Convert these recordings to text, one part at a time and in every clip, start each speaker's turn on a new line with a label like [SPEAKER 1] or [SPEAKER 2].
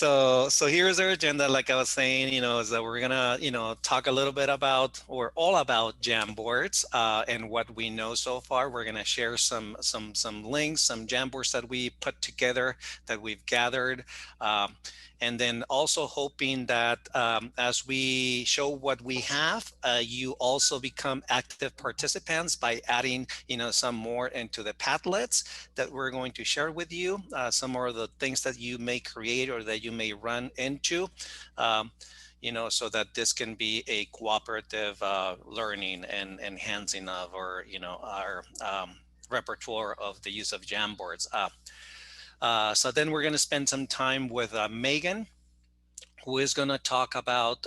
[SPEAKER 1] So here's our agenda. Like I was saying, is that we're gonna, talk a little bit about or all about Jamboards and what we know so far. We're gonna share some links, some Jamboards that we put together that we've gathered. Um, and then also hoping that as we show what we have, you also become active participants by adding, some more into the Padlets that we're going to share with you, some more of the things that you may create or that you may run into, um, so that this can be a cooperative learning and enhancing of, or, our repertoire of the use of Jamboards. So then we're going to spend some time with Megan, who is going to talk about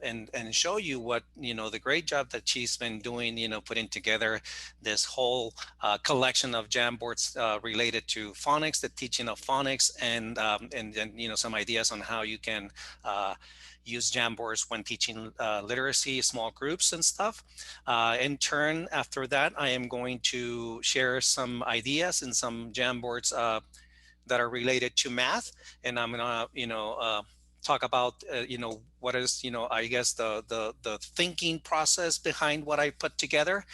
[SPEAKER 1] and show you what, the great job that she's been doing, putting together this whole collection of Jamboards related to phonics, the teaching of phonics, and then, some ideas on how you can use Jamboards when teaching literacy, small groups and stuff. In turn, after that, I am going to share some ideas and some Jamboards that are related to math, and I'm gonna, talk about, what is, I guess the thinking process behind what I put together.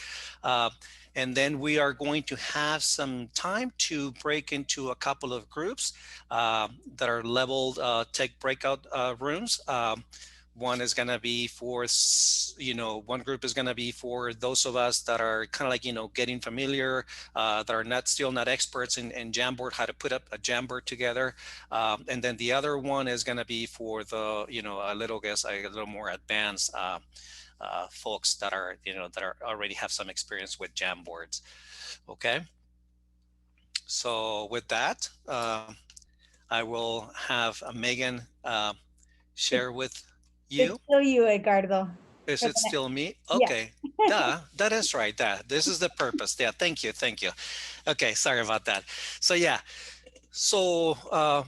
[SPEAKER 1] Uh, and then we are going to have some time to break into a couple of groups that are leveled tech breakout rooms. One is going to be for, one group is going to be for those of us that are kind of like, getting familiar, that are still not experts in Jamboard, how to put up a Jamboard together. And then the other one is going to be for the, a little more advanced folks that are, that are already have some experience with Jamboards. Okay. So with that, I will have Megan
[SPEAKER 2] It's,
[SPEAKER 1] share with
[SPEAKER 2] it's
[SPEAKER 1] you.
[SPEAKER 2] still you, Edgardo.
[SPEAKER 1] Is
[SPEAKER 2] For
[SPEAKER 1] it
[SPEAKER 2] the next,
[SPEAKER 1] still me?
[SPEAKER 2] yeah.
[SPEAKER 1] Okay. Duh, that is right. This is the purpose. Yeah, thank you. Thank you. Okay, sorry about that. So yeah, so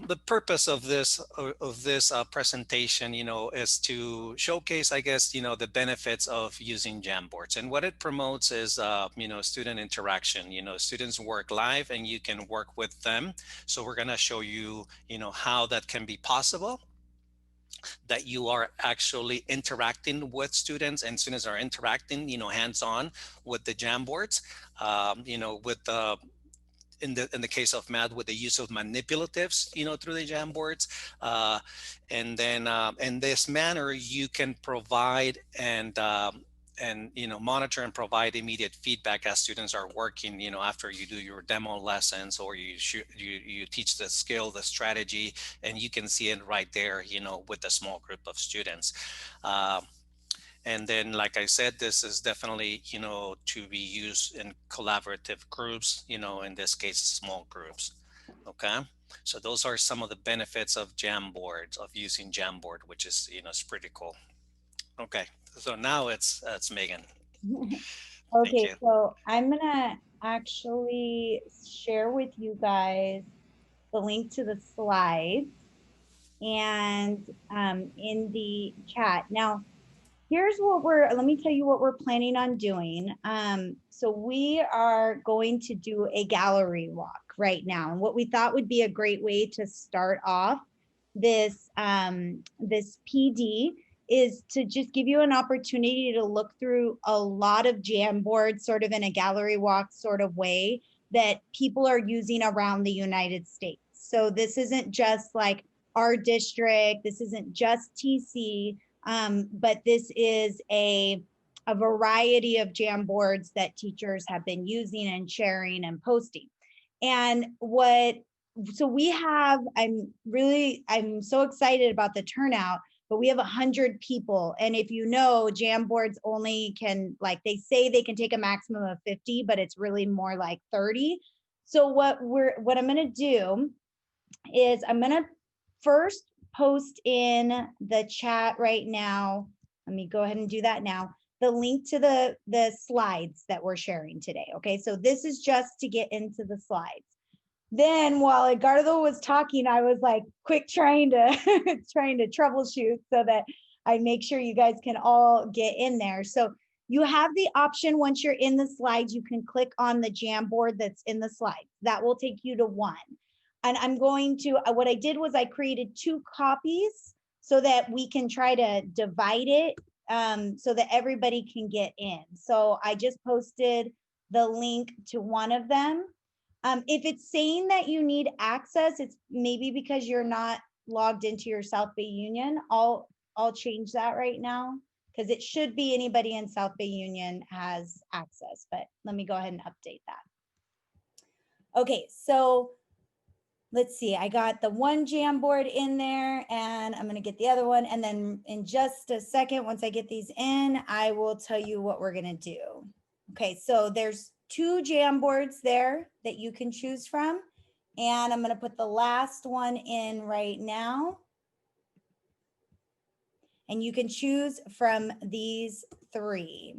[SPEAKER 1] the purpose of this presentation, is to showcase, I guess, the benefits of using Jamboards. And what it promotes is, student interaction. Students work live and you can work with them. So we're going to show you, how that can be possible, that you are actually interacting with students, and students are interacting, hands-on with the Jamboards, with the in the case of math, with the use of manipulatives, through the Jamboards. And then in this manner, you can provide and monitor and provide immediate feedback as students are working, after you do your demo lessons, or you teach the skill, the strategy, and you can see it right there, with a small group of students. uh, and then, like I said, this is definitely, to be used in collaborative groups, in this case, small groups. Okay. So those are some of the benefits of Jamboard, of using Jamboard, which is, is pretty cool. Okay. So now it's Megan. Thank
[SPEAKER 2] Okay,
[SPEAKER 1] you.
[SPEAKER 2] so I'm gonna actually share with you guys the link to the slides and in the chat. Now, here's what let me tell you what we're planning on doing. So we are going to do a gallery walk right now. And what we thought would be a great way to start off this PD is to just give you an opportunity to look through a lot of Jamboards sort of in a gallery walk sort of way that people are using around the United States. So this isn't just like our district, this isn't just TC, but this is a variety of Jamboards that teachers have been using and sharing and posting. And so we have, I'm so excited about the turnout, but we have 100 people. And if you know, Jamboards only can, like they say they can take a maximum of 50, but it's really more like 30. So what I'm gonna do is I'm gonna first post in the chat right now. Let me go ahead and do that now. The link to the slides that we're sharing today. Okay, so this is just to get into the slides. Then while Edgardo was talking, I was like quick trying to trying to troubleshoot so that I make sure you guys can all get in there. So you have the option once you're in the slides, you can click on the Jamboard that's in the slides. That will take you to one. And I'm going to, what I did was I created 2 copies so that we can try to divide it so that everybody can get in. So I just posted the link to one of them. If it's saying that you need access, it's maybe because you're not logged into your South Bay Union. I'll change that right now because it should be anybody in South Bay Union has access, but let me go ahead and update that. Okay, so let's see, I got the one Jamboard in there and I'm gonna get the other one. And then in just a second, once I get these in, I will tell you what we're gonna do. Okay, so there's 2 Jamboards there that you can choose from. And I'm gonna put the last one in right now. And you can choose from these 3.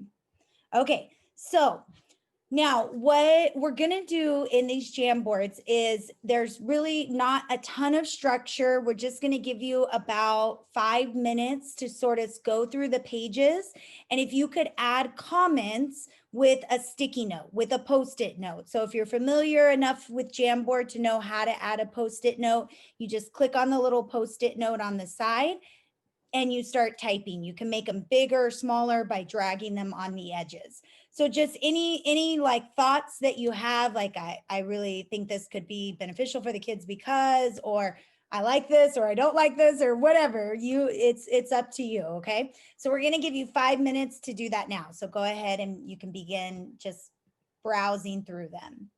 [SPEAKER 2] Okay, so now, what we're gonna do in these Jamboards is there's really not a ton of structure. We're just gonna give you about 5 minutes to sort of go through the pages. And if you could add comments with a sticky note, with a Post-it note. So if you're familiar enough with Jamboard to know how to add a Post-it note, you just click on the little Post-it note on the side and you start typing. You can make them bigger or smaller by dragging them on the edges. So just any like thoughts that you have, like I really think this could be beneficial for the kids because, or I like this, or I don't like this, or whatever. It's up to you. Okay. So we're gonna give you 5 minutes to do that now. So go ahead and you can begin just browsing through them.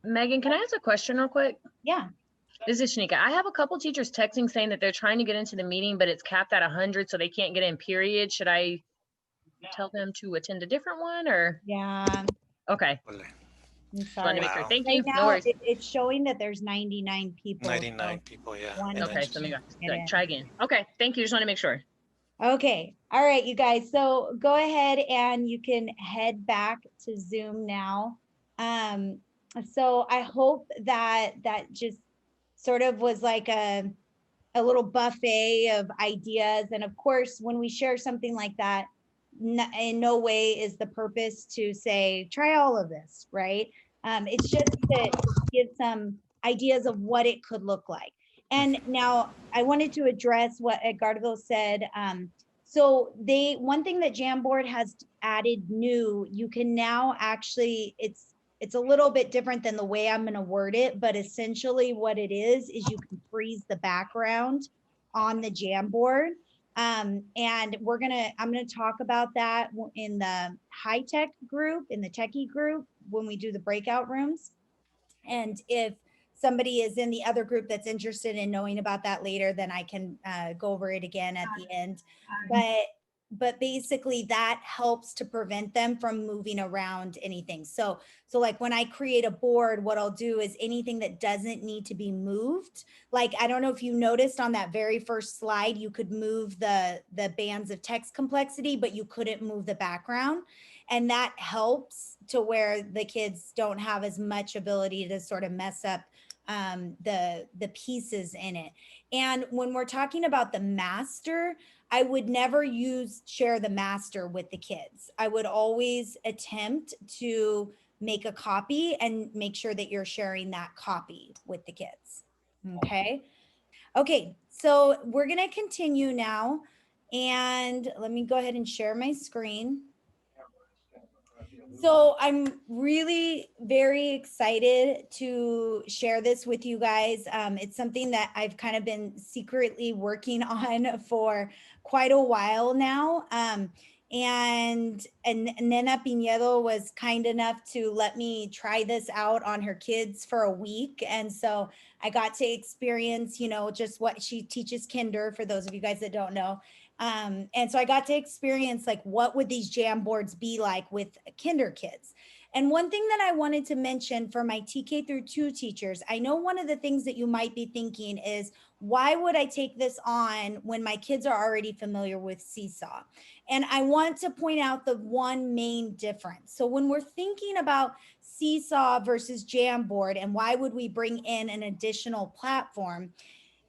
[SPEAKER 3] Megan, can I ask a question real quick?
[SPEAKER 2] Yeah.
[SPEAKER 3] This is Shanika. I have a couple teachers texting saying that they're trying to get into the meeting, but it's capped at 100, so they can't get in, period. Should I tell them to attend a different one or?
[SPEAKER 2] Yeah.
[SPEAKER 3] Okay.
[SPEAKER 2] I'm sorry.
[SPEAKER 3] Make sure. Thank
[SPEAKER 2] Right
[SPEAKER 3] you.
[SPEAKER 2] now,
[SPEAKER 3] No worries.
[SPEAKER 2] it's showing that there's 99 people.
[SPEAKER 1] 99 people, yeah.
[SPEAKER 3] Okay, so let me try again. Okay, thank you. Just want to make sure.
[SPEAKER 2] Okay. All right, you guys. So go ahead and you can head back to Zoom now. So I hope that just sort of was like a little buffet of ideas. And of course, when we share something like that, in no way is the purpose to say, try all of this, right? It's just to give some ideas of what it could look like. And now I wanted to address what Edgardo said. So one thing that Jamboard has added new, you can now actually, it's a little bit different than the way I'm going to word it, but essentially what it is you can freeze the background on the Jamboard. And I'm gonna talk about that in the high tech group, in the techie group, when we do the breakout rooms. And if somebody is in the other group that's interested in knowing about that later, then I can go over it again at the end. But basically that helps to prevent them from moving around anything. So like when I create a board, what I'll do is anything that doesn't need to be moved, like I don't know if you noticed on that very first slide, you could move the bands of text complexity, but you couldn't move the background. And that helps to where the kids don't have as much ability to sort of mess up the pieces in it. And when we're talking about the master, I would never share the master with the kids. I would always attempt to make a copy and make sure that you're sharing that copy with the kids. Okay. Okay. So we're going to continue now. And let me go ahead and share my screen. So I'm really very excited to share this with you guys. It's something that I've kind of been secretly working on for quite a while now. And Nena Pinedo was kind enough to let me try this out on her kids for a week. And so I got to experience, just what she teaches kinder, for those of you guys that don't know. And so I got to experience like, what would these Jamboards be like with kinder kids? And one thing that I wanted to mention for my TK through 2 teachers, I know one of the things that you might be thinking is, why would I take this on when my kids are already familiar with Seesaw? And I want to point out the one main difference. So when we're thinking about Seesaw versus Jamboard and why would we bring in an additional platform,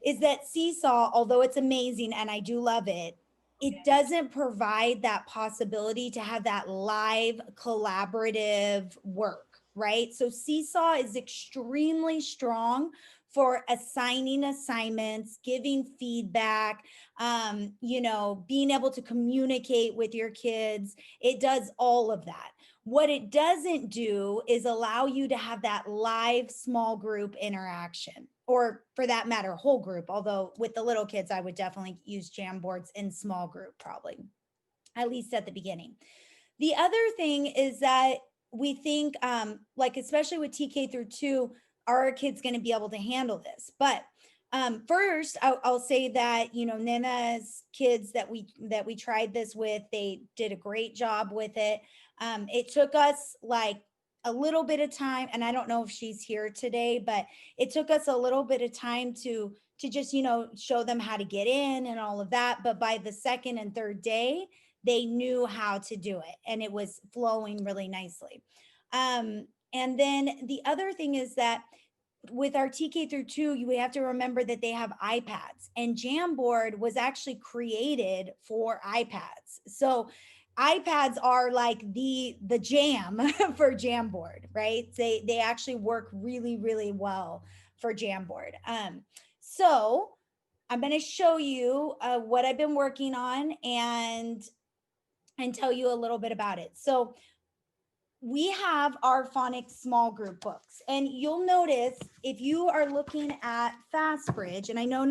[SPEAKER 2] is that Seesaw, although it's amazing and I do love it, it doesn't provide that possibility to have that live collaborative work, right? So Seesaw is extremely strong for assigning assignments, giving feedback, being able to communicate with your kids. It does all of that. What it doesn't do is allow you to have that live small group interaction, or for that matter, whole group. Although with the little kids, I would definitely use Jamboards in small group, probably, at least at the beginning. The other thing is that we think, like, especially with TK through 2, are our kids going to be able to handle this? But first, I'll say that Nina's kids that we tried this with, they did a great job with it. It took us like a little bit of time, and I don't know if she's here today, but it took us a little bit of time to just show them how to get in and all of that. But by the second and third day, they knew how to do it, and it was flowing really nicely. And then the other thing is that with our TK through 2, we have to remember that they have iPads, and Jamboard was actually created for iPads. So iPads are like the jam for Jamboard, right? They actually work really, really well for Jamboard. So I'm going to show you what I've been working on and tell you a little bit about it. So we have our Phonics small group books, and you'll notice if you are looking at FastBridge, and I know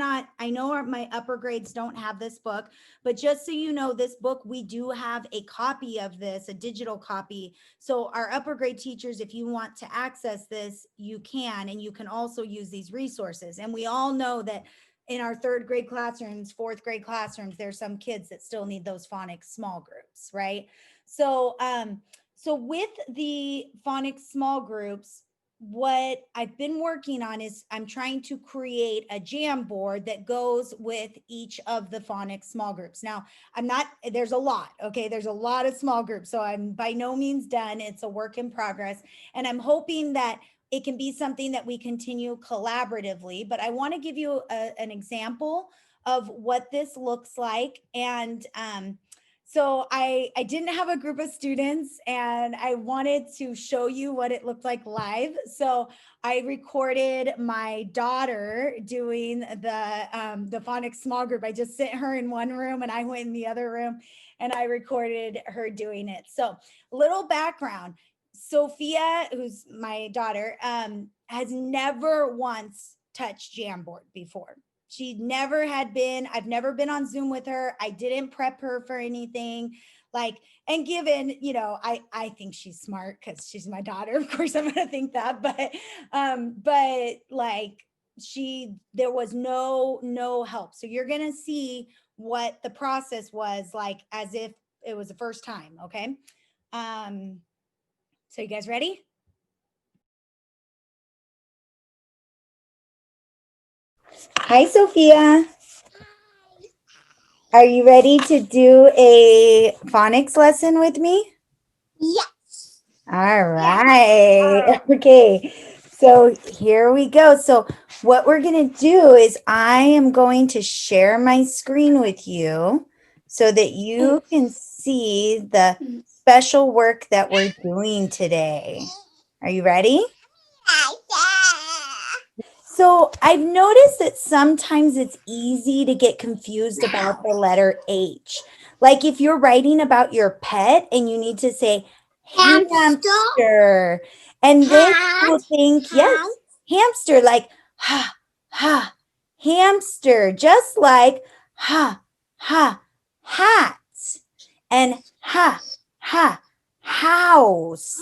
[SPEAKER 2] my upper grades don't have this book, but just so you know, this book, we do have a copy of this, a digital copy. So our upper grade teachers, if you want to access this, you can, and you can also use these resources. And we all know that in our third grade classrooms, fourth grade classrooms, there's some kids that still need those Phonics small groups, right? So with the Phonics small groups, what I've been working on is I'm trying to create a Jamboard that goes with each of the Phonics small groups. Now, there's a lot, okay? There's a lot of small groups, so I'm by no means done. It's a work in progress, and I'm hoping that it can be something that we continue collaboratively. But I want to give you an example of what this looks like. And so I didn't have a group of students, and I wanted to show you what it looked like live. So I recorded my daughter doing the Phonics small group. I just sent her in one room and I went in the other room, and I recorded her doing it. So little background. Sophia, who's my daughter, has never once touched Jamboard before. She never had been. I've never been on Zoom with her. I didn't prep her for anything. And given, I think she's smart because she's my daughter. Of course, I'm gonna think that, but like there was no help. So you're gonna see what the process was like as if it was the first time. Okay. So you guys ready? Hi, Sophia. Are you ready to do a phonics lesson with me?
[SPEAKER 4] Yes.
[SPEAKER 2] All right. Okay. So here we go. So what we're going to do is I am going to share my screen with you so that you can see the special work that we're doing today. Are you ready? So I've noticed that sometimes it's easy to get confused about the letter H. Like if you're writing about your pet and you need to say hamster, and then you will think, yes, hamster, like ha, ha, hamster, just like ha, ha, hat, and ha, ha, house.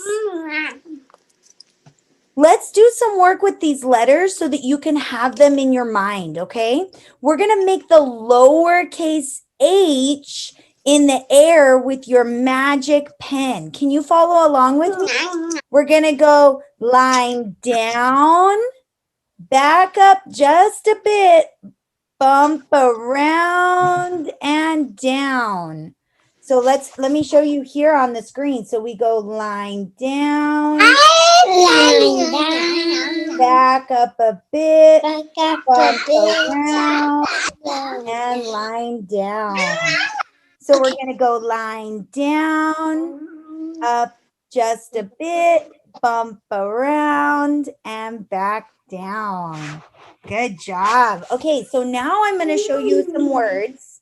[SPEAKER 2] Let's do some work with these letters so that you can have them in your mind, okay? We're going to make the lowercase h in the air with your magic pen. Can you follow along with me? We're going to go line down, back up just a bit, bump around and down. So let me show you here on the screen. So we go line down, back up a bit, bump around, and line down. So we're going to go line down, up just a bit, bump around, and back down. Good job. Okay, so now I'm going to show you some words,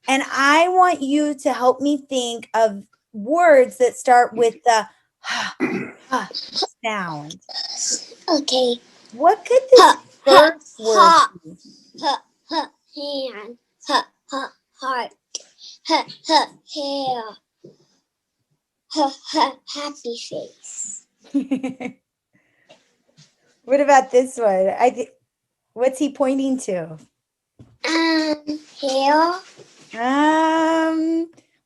[SPEAKER 2] and I want you to help me think of words that start with the sound.
[SPEAKER 4] Okay.
[SPEAKER 2] What could this first word be?
[SPEAKER 4] Hand. Heart. Hair. Happy face.
[SPEAKER 2] What about this one? What's he pointing to?
[SPEAKER 4] Hair.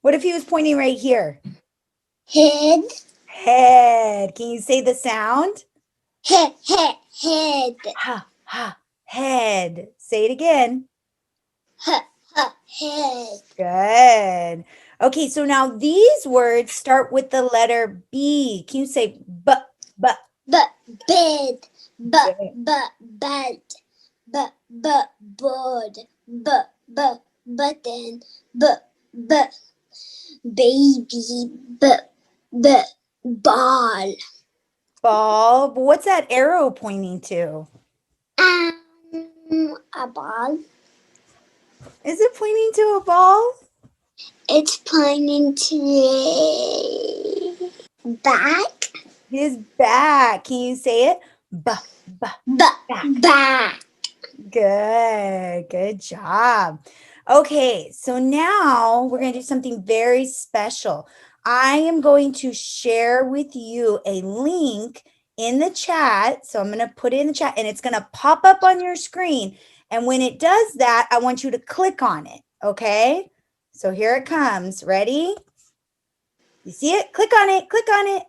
[SPEAKER 2] What if he was pointing right here?
[SPEAKER 4] Head.
[SPEAKER 2] Head. Can you say the sound?
[SPEAKER 4] Head.
[SPEAKER 2] Head. Say it again.
[SPEAKER 4] Head.
[SPEAKER 2] Good. Okay, so now these words start with the letter B. Can you say
[SPEAKER 4] Bed. Bed. Board. Button. Baby. Ball.
[SPEAKER 2] ball? But what's that arrow pointing to?
[SPEAKER 4] A ball.
[SPEAKER 2] Is it pointing to a ball?
[SPEAKER 4] It's pointing to back.
[SPEAKER 2] His back. Can you say it? Back.
[SPEAKER 4] Back.
[SPEAKER 2] Good job. Okay, so now we're going to do something very special. I am going to share with you a link in the chat. So I'm going to put it in the chat and it's going to pop up on your screen. And when it does that, I want you to click on it. Okay, so here it comes. Ready? You see it? Click on it. Click on it.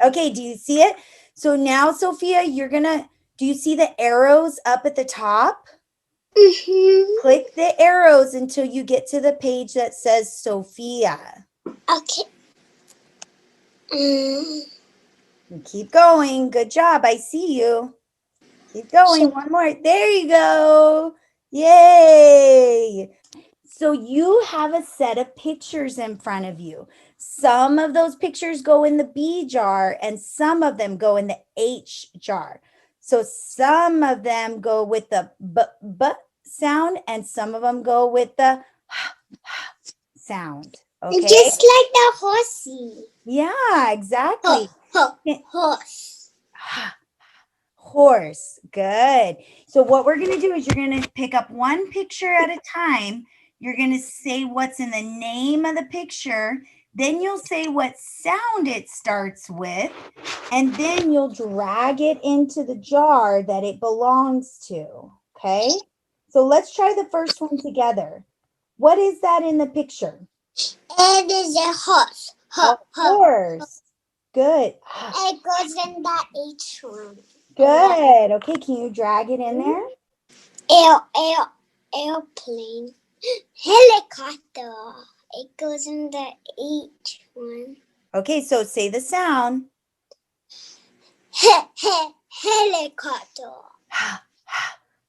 [SPEAKER 2] Okay, do you see it? So now, Sophia, do you see the arrows up at the top?
[SPEAKER 4] Mm-hmm.
[SPEAKER 2] Click the arrows until you get to the page that says Sophia.
[SPEAKER 4] Okay.
[SPEAKER 2] And keep going. Good job. I see you. Keep going. One more. There you go. Yay. So you have a set of pictures in front of you. Some of those pictures go in the B jar and some of them go in the H jar. So some of them go with the b sound and some of them go with the sound. Okay.
[SPEAKER 4] Just like the horsey.
[SPEAKER 2] Yeah, exactly.
[SPEAKER 4] Horse.
[SPEAKER 2] Horse. Good. So what we're going to do is you're going to pick up one picture at a time. You're going to say what's in the name of the picture. Then you'll say what sound it starts with. And then you'll drag it into the jar that it belongs to. Okay. So let's try the first one together. What is that in the picture?
[SPEAKER 4] It is a horse.
[SPEAKER 2] A horse. Good.
[SPEAKER 4] It goes in the H one.
[SPEAKER 2] Good. Okay, can you drag it in there?
[SPEAKER 4] Airplane. Helicopter. It goes in the H one.
[SPEAKER 2] Okay, so say the sound.
[SPEAKER 4] Helicopter.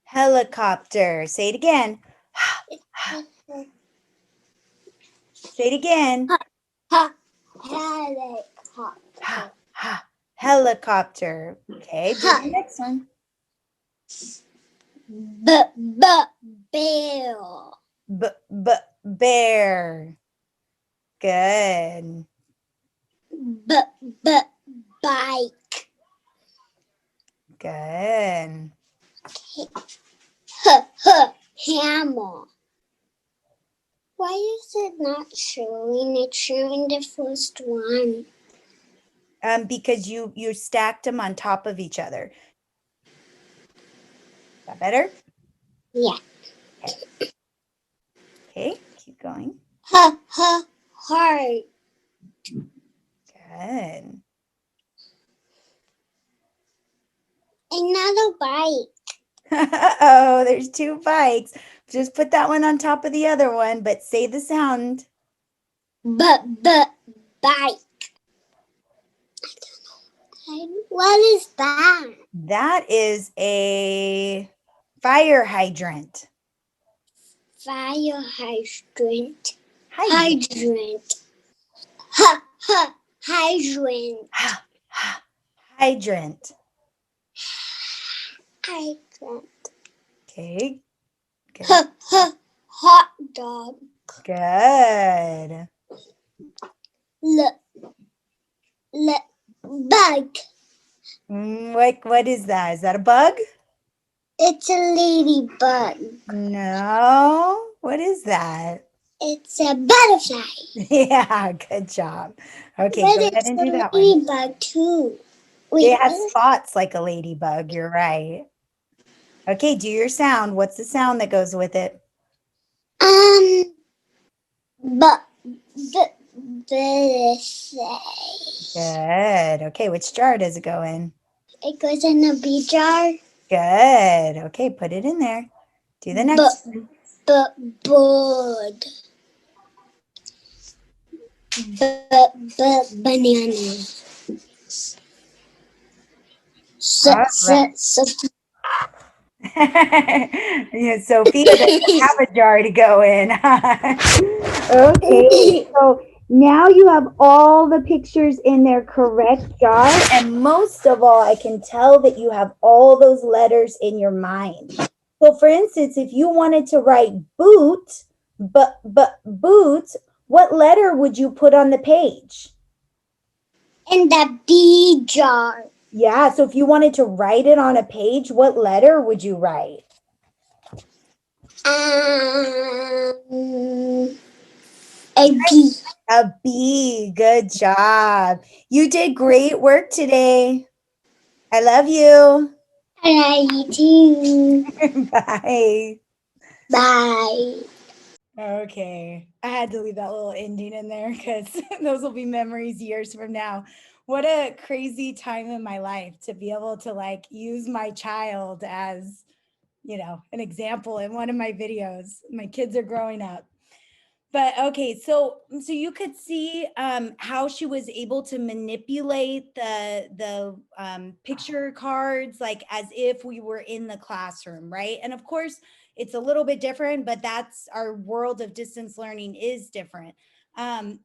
[SPEAKER 2] Helicopter. Say it again. Say it again.
[SPEAKER 4] Helicopter.
[SPEAKER 2] Helicopter. Okay, do the next one.
[SPEAKER 4] Bear.
[SPEAKER 2] Bear. Good.
[SPEAKER 4] Bike.
[SPEAKER 2] Good.
[SPEAKER 4] Hammer. Why is it not showing? It's showing the first one.
[SPEAKER 2] Because you stacked them on top of each other. Is that better?
[SPEAKER 4] Yeah.
[SPEAKER 2] Okay, keep going.
[SPEAKER 4] Heart.
[SPEAKER 2] Good.
[SPEAKER 4] Another bike.
[SPEAKER 2] Oh, there's two bikes. Just put that one on top of the other one, but say the sound.
[SPEAKER 4] Bike. What is that?
[SPEAKER 2] That is a fire hydrant.
[SPEAKER 4] fire hydrant.
[SPEAKER 2] Hydrant.
[SPEAKER 4] Hydrant. Ha ha. Hydrant.
[SPEAKER 2] Hydrant.
[SPEAKER 4] Hydrant.
[SPEAKER 2] Okay. Good.
[SPEAKER 4] Ha ha. Hot dog.
[SPEAKER 2] Good.
[SPEAKER 4] L. Bug.
[SPEAKER 2] What is that? Is that a bug?
[SPEAKER 4] It's a ladybug.
[SPEAKER 2] No. What is that?
[SPEAKER 4] It's a butterfly.
[SPEAKER 2] Yeah, good job. Okay,
[SPEAKER 4] But
[SPEAKER 2] go ahead
[SPEAKER 4] it's
[SPEAKER 2] and
[SPEAKER 4] a
[SPEAKER 2] do that one.
[SPEAKER 4] ladybug too. Wait,
[SPEAKER 2] It has
[SPEAKER 4] what?
[SPEAKER 2] spots like a ladybug. You're right. Okay, do your sound. What's the sound that goes with it?
[SPEAKER 4] But butterfly.
[SPEAKER 2] Good. Okay, which jar does it go in?
[SPEAKER 4] It goes in a bee jar.
[SPEAKER 2] Good. Okay, put it in there. Do the next one.
[SPEAKER 4] Board. Banana.
[SPEAKER 2] All right. Yeah, Sophia doesn't have a jar to go in. Okay, so now you have all the pictures in their correct jar, and most of all, I can tell that you have all those letters in your mind. So, for instance, if you wanted to write boot, but boot, what letter would you put on the page?
[SPEAKER 4] In the bee jar.
[SPEAKER 2] Yeah, so if you wanted to write it on a page, what letter would you write?
[SPEAKER 4] A bee.
[SPEAKER 2] A B. Good job. You did great work today. I love you.
[SPEAKER 4] I love you too.
[SPEAKER 2] Bye.
[SPEAKER 4] Bye.
[SPEAKER 2] Okay. I had to leave that little ending in there because those will be memories years from now. What a crazy time in my life to be able to like use my child as, an example in one of my videos. My kids are growing up. But okay, so you could see how she was able to manipulate the picture cards like as if we were in the classroom, right? And of course, it's a little bit different, but that's our world of distance learning is different. The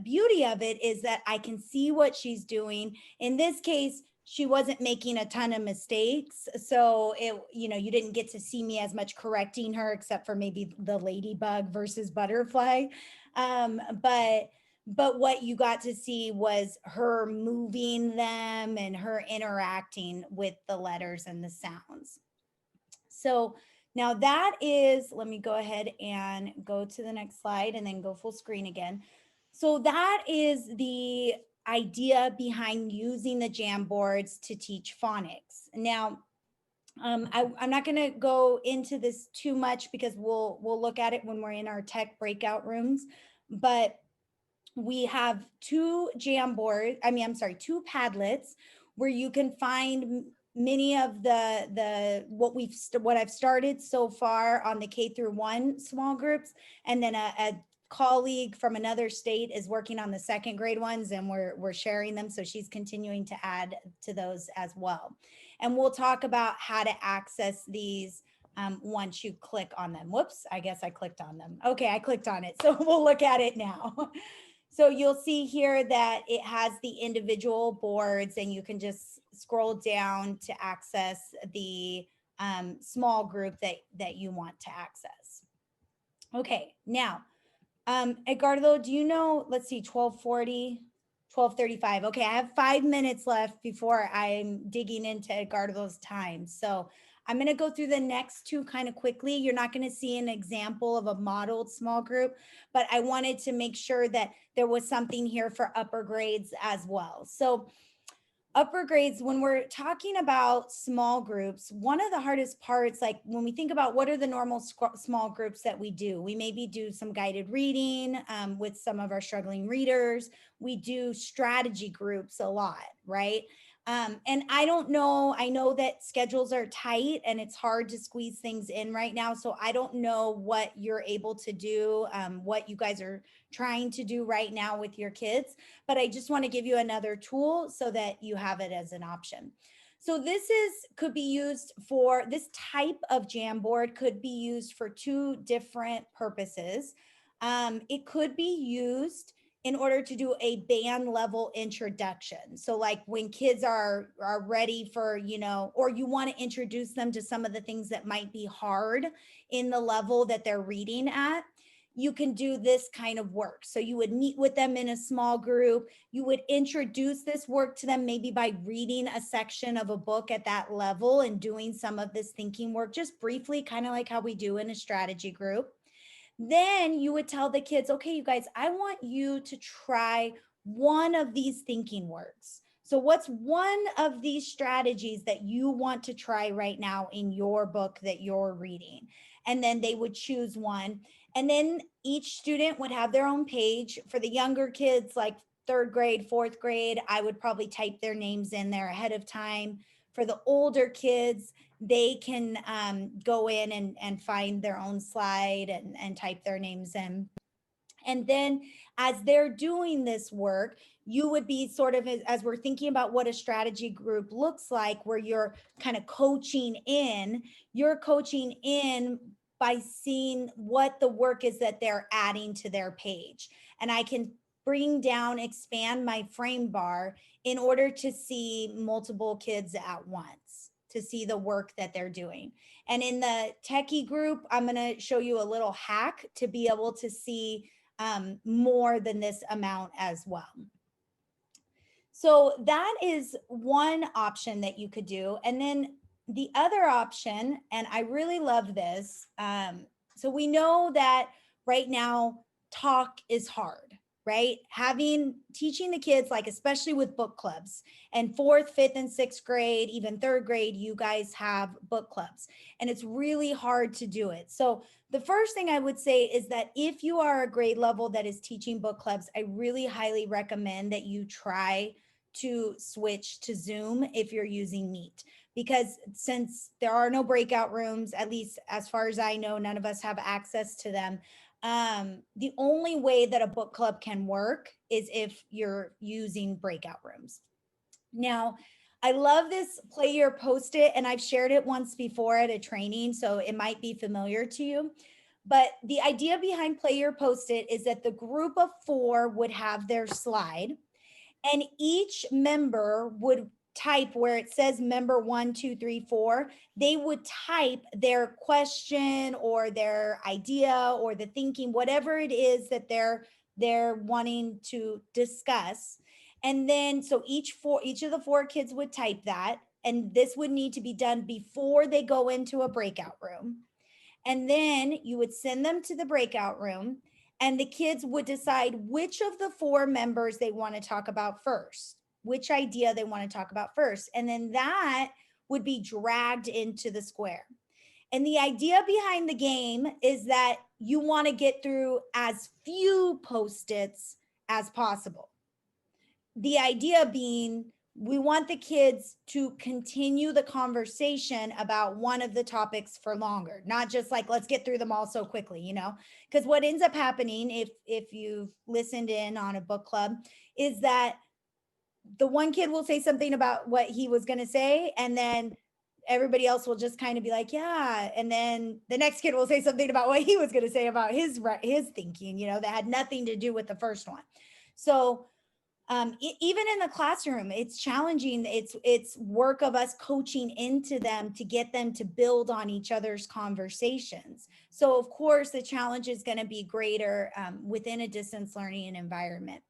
[SPEAKER 2] beauty of it is that I can see what she's doing. In this case, she wasn't making a ton of mistakes, so you didn't get to see me as much correcting her except for maybe the ladybug versus butterfly. But what you got to see was her moving them and her interacting with the letters and the sounds. So now that is, let me go ahead and go to the next slide and then go full screen again. So that is the idea behind using the Jamboards to teach phonics. Now, I'm not going to go into this too much because we'll look at it when we're in our tech breakout rooms, but we have two Padlets where you can find many of what I've started so far on the K-1 small groups, and then a colleague from another state is working on the second grade ones, and we're sharing them, so she's continuing to add to those as well. And we'll talk about how to access these once you click on them. Whoops, I guess I clicked on them. Okay, I clicked on it, so we'll look at it now. So you'll see here that it has the individual boards, and you can just scroll down to access the small group that you want to access. Okay, now, Edgardo, do you know, let's see, 12:40, 12:35. Okay, I have 5 minutes left before I'm digging into Edgardo's time. So I'm going to go through the next two kind of quickly. You're not going to see an example of a modeled small group, but I wanted to make sure that there was something here for upper grades as well. So upper grades, when we're talking about small groups, one of the hardest parts, like when we think about what are the normal small groups that we do, we maybe do some guided reading with some of our struggling readers. We do strategy groups a lot, right? And I don't know, I know that schedules are tight and it's hard to squeeze things in right now. So I don't know what you're able to do, what you guys are trying to do right now with your kids, but I just want to give you another tool so that you have it as an option. So this could be used for, this type of Jamboard could be used for two different purposes. It could be used in order to do a band level introduction. So like when kids are ready for, you know, or you want to introduce them to some of the things that might be hard in the level that they're reading at, you can do this kind of work. So you would meet with them in a small group. You would introduce this work to them maybe by reading a section of a book at that level and doing some of this thinking work just briefly, kind of like how we do in a strategy group. Then you would tell the kids, okay, you guys, I want you to try one of these thinking words. So what's one of these strategies that you want to try right now in your book that you're reading? And then they would choose one. And then each student would have their own page. For the younger kids, like third grade, fourth grade, I would probably type their names in there ahead of time. For the older kids, they can go in and find their own slide and type their names in. And then as they're doing this work, you would be sort of, as we're thinking about what a strategy group looks like, where you're kind of coaching in, you're coaching in by seeing what the work is that they're adding to their page. And I can bring down, expand my frame bar in order to see multiple kids at once, to see the work that they're doing. And in the techie group, I'm going to show you a little hack to be able to see more than this amount as well. So that is one option that you could do. And then the other option, and I really love this. So we know that right now talk is hard, right? Teaching the kids, like especially with book clubs, and fourth, fifth, and sixth grade, even third grade, you guys have book clubs, and it's really hard to do it. So the first thing I would say is that if you are a grade level that is teaching book clubs, I really highly recommend that you try to switch to Zoom if you're using Meet, because since there are no breakout rooms, at least as far as I know, none of us have access to them. The only way that a book club can work is if you're using breakout rooms. Now, I love this play your post-it, and I've shared it once before at a training, so it might be familiar to you. But the idea behind play your post-it is that the group of 4 would have their slide, and each member would type where it says member 1, 2, 3, 4. They would type their question or their idea or the thinking, whatever it is that they're wanting to discuss. And then so each of the 4 kids would type that, and this would need to be done before they go into a breakout room. And then you would send them to the breakout room, and the kids would decide which of the 4 members they want to talk about first, which idea they want to talk about first. And then that would be dragged into the square. And the idea behind the game is that you want to get through as few post-its as possible. The idea being, we want the kids to continue the conversation about one of the topics for longer, not just like, let's get through them all so quickly, you know? Because what ends up happening, if you've listened in on a book club, is that the one kid will say something about what he was going to say, and then everybody else will just kind of be like, yeah. And then the next kid will say something about what he was going to say about his thinking, you know, that had nothing to do with the first one. So even in the classroom, it's challenging. It's work of us coaching into them to get them to build on each other's conversations. So of course, the challenge is going to be greater within a distance learning environment.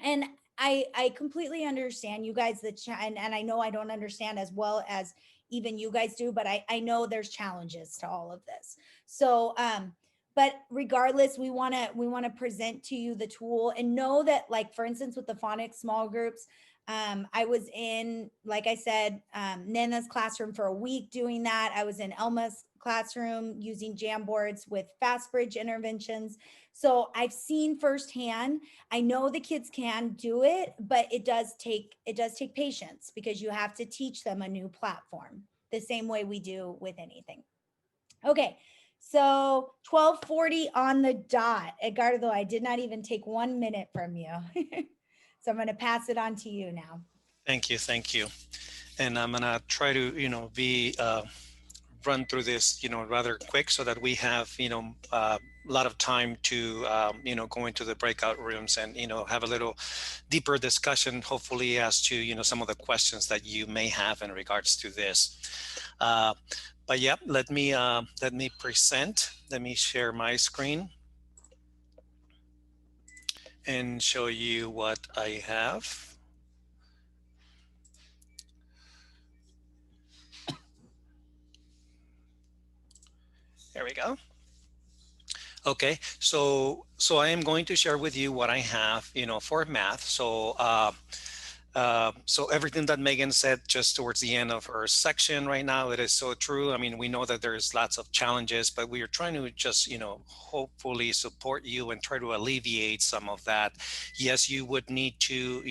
[SPEAKER 2] And I completely understand you guys, and I know I don't understand as well as even you guys do, but I know there's challenges to all of this. So but regardless, we want to present to you the tool, and know that, like, for instance, with the Phonics small groups, I was in, like I said, Nana's classroom for a week doing that. I was in Elma's classroom using Jamboards with fast bridge interventions. So I've seen firsthand. I know the kids can do it, but it does take patience, because you have to teach them a new platform the same way we do with anything. Okay. So 12:40 on the dot. Edgardo, I did not even take 1 minute from you. So I'm going to pass it on to you now.
[SPEAKER 1] Thank you. Thank you. And I'm gonna try to, be run through this, rather quick so that we have, a lot of time to, go into the breakout rooms and, have a little deeper discussion, hopefully as to, some of the questions that you may have in regards to this. But yeah, let me present. Let me share my screen and show you what I have. There we go. Okay, so I am going to share with you what I have, for math. So everything that Megan said just towards the end of her section right now, it is so true. I mean, we know that there's lots of challenges, but we are trying to just, hopefully support you and try to alleviate some of that. Yes, you would need to,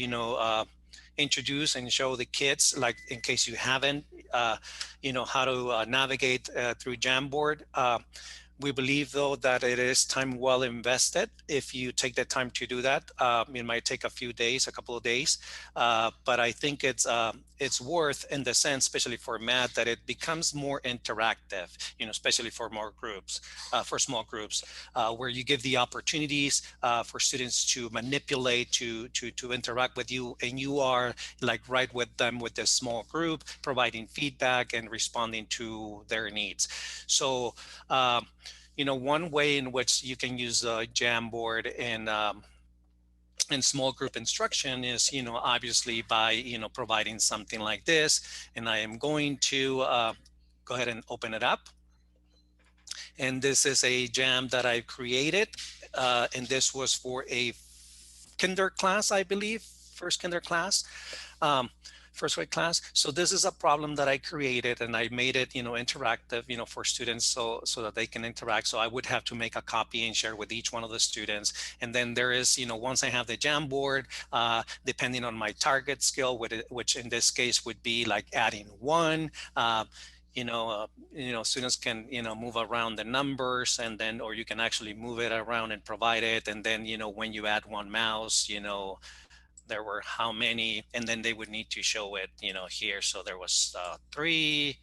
[SPEAKER 1] introduce and show the kids, like in case you haven't, how to navigate through Jamboard. We believe, though, that it is time well invested. If you take the time to do that, it might take a few days, a couple of days, but I think it's worth, in the sense, especially for math, that it becomes more interactive. Especially for more groups, for small groups, where you give the opportunities for students to manipulate, to interact with you, and you are like right with them with this small group, providing feedback and responding to their needs. So. One way in which you can use a Jamboard in small group instruction is, obviously by, providing something like this. And I am going to go ahead and open it up. And this is a jam that I created. And this was for a kinder class, I believe, first kinder class. First grade class. So this is a problem that I created, and I made it, interactive, for students, so that they can interact. So I would have to make a copy and share with each one of the students. And then there is, once I have the Jamboard, depending on my target skill, which in this case would be like adding one. Students can, move around the numbers, and then, or you can actually move it around and provide it. And then, when you add one mouse, there were how many, and then they would need to show it, here. So there was 3,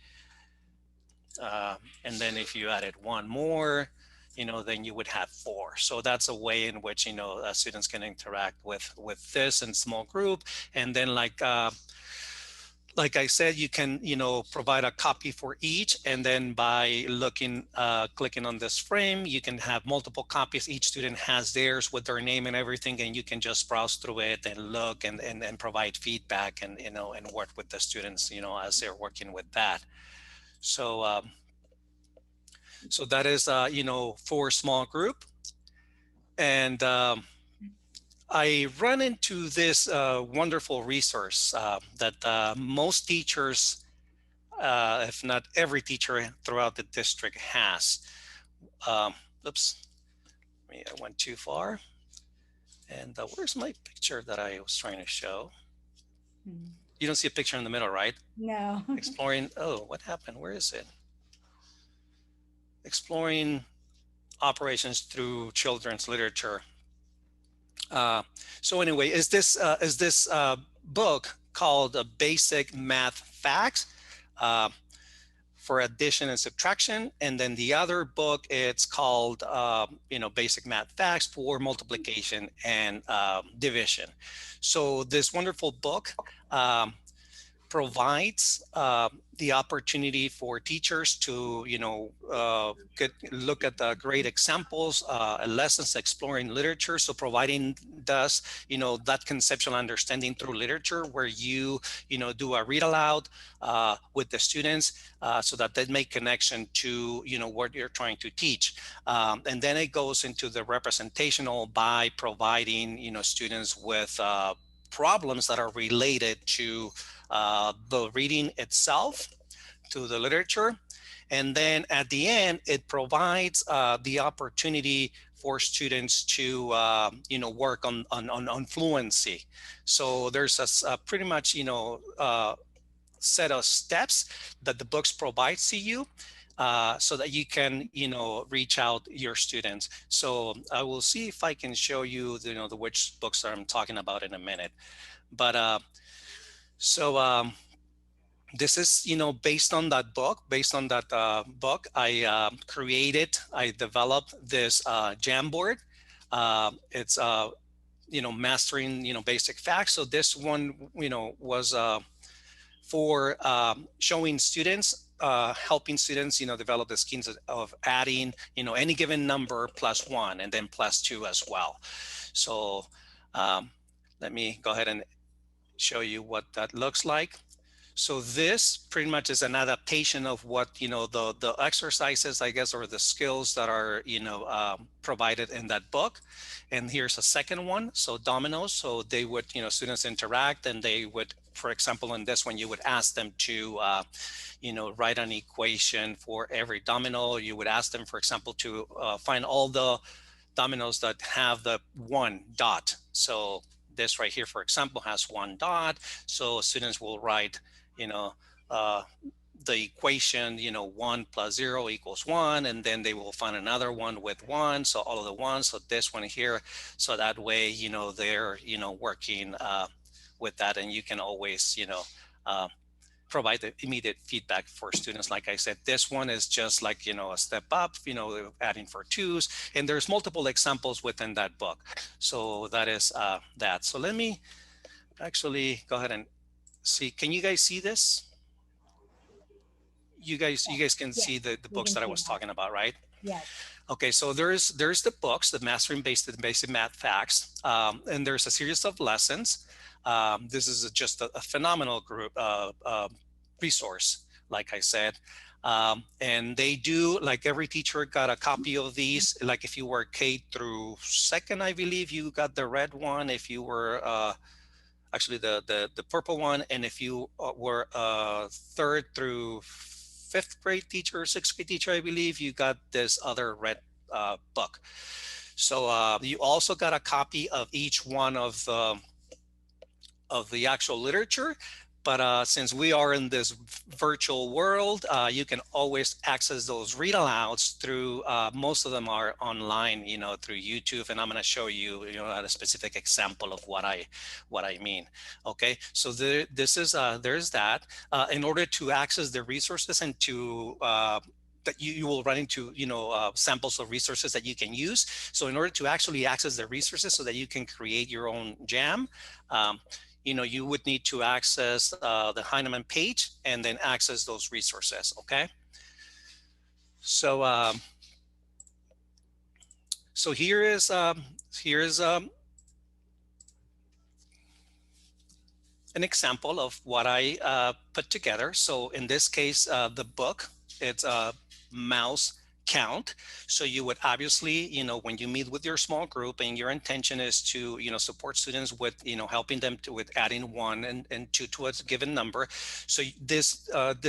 [SPEAKER 1] and then if you added one more, then you would have 4. So that's a way in which, students can interact with this in small group. And then like I said, you can, provide a copy for each, and then by clicking on this frame, you can have multiple copies. Each student has theirs with their name and everything, and you can just browse through it and look and provide feedback and, and work with the students, as they're working with that. So, so that is, for small group. And I run into this wonderful resource that most teachers, if not every teacher throughout the district, has. Oops, I went too far. And where's my picture that I was trying to show? You don't see a picture in the middle, right?
[SPEAKER 2] No.
[SPEAKER 1] Exploring, oh, what happened? Where is it? Exploring operations through children's literature. So anyway, is this book called Basic Math Facts for Addition and Subtraction, and then the other book, it's called Basic Math Facts for Multiplication and Division. So this wonderful book provides the opportunity for teachers to, look at the great examples, lessons exploring literature. So providing thus, that conceptual understanding through literature, where you, do a read aloud with the students so that they make connection to, what you're trying to teach. And then it goes into the representational by providing, students with problems that are related to the reading itself, to the literature. And then at the end, it provides the opportunity for students to, work on fluency. So there's a pretty much, set of steps that the books provides to you so that you can, reach out your students. So I will see if I can show you, the which books I'm talking about in a minute. But So this is, based on that book, I developed this Jamboard. It's, mastering, basic facts. So this one, was for showing students, helping students, develop the schemes of adding, any given number plus one and then plus two as well. So let me go ahead and show you what that looks like. So this pretty much is an adaptation of what, the exercises, I guess, or the skills that are, provided in that book. And here's a second one. So dominoes. So they would, students interact, and they would, for example, in this one, you would ask them to, write an equation for every domino. You would ask them, for example, to find all the dominoes that have the one dot. So this right here, for example, has one dot. So students will write, uh, the equation, 1 plus 0 equals 1, and then they will find another one with 1. So all of the ones. So this one here. So that way, they're, working with that, and you can always, provide the immediate feedback for students. Like I said, this one is just like, a step up, adding for twos, and there's multiple examples within that book. So that is that. So let me actually go ahead and see. Can you guys see this? You guys can see the books that I was talking about, right?
[SPEAKER 2] Yes.
[SPEAKER 1] Okay, so there's the books, the Mastering Basic Math Facts, and there's a series of lessons. This is just a phenomenal group resource, like I said. And they do, like, every teacher got a copy of these. Like if you were K through second, I believe you got the red one. If you were actually the purple one, and if you were third through fifth grade teacher, sixth grade teacher, I believe you got this other red book. So you also got a copy of each one of the actual literature. But since we are in this virtual world, you can always access those read alouds through, most of them are online, through YouTube. And I'm going to show you, a specific example of what I mean. Okay, so this is, there's that. In order to access the resources and to, that you will run into, samples of resources that you can use. So in order to actually access the resources so that you can create your own jam, you would need to access the Heinemann page and then access those resources, okay? So so here is an example of what I put together. So in this case, the book, it's a mouse count. So you would obviously, when you meet with your small group and your intention is to, support students with, helping them with adding one and two to a given number. So this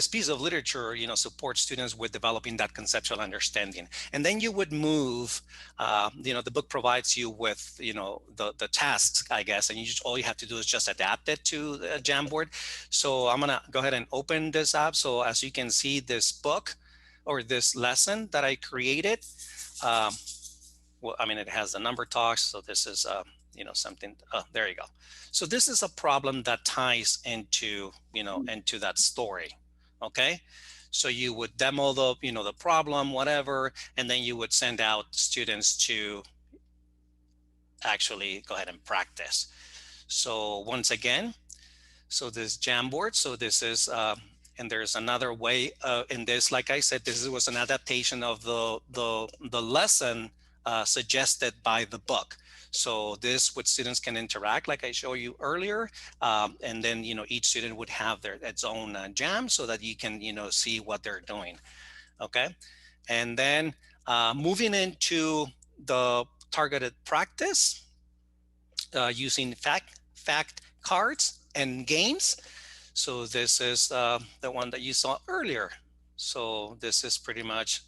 [SPEAKER 1] piece of literature, supports students with developing that conceptual understanding. And then you would move, the book provides you with, the tasks, I guess, and all you have to do is just adapt it to the Jamboard. So I'm gonna go ahead and open this up. So as you can see, this book, or this lesson that I created, well, I mean, it has the number talks. So this is, something, there you go. So this is a problem that ties into, into that story. Okay. So you would demo the, the problem, whatever, and then you would send out students to actually go ahead and practice. So once again, so this Jamboard, so this is, and there's another way in this. Like I said, this was an adaptation of the lesson suggested by the book. So this, with students can interact, like I showed you earlier, and then each student would have its own jam, so that you can see what they're doing. Okay, and then moving into the targeted practice using fact cards and games. So this is the one that you saw earlier. So this is pretty much,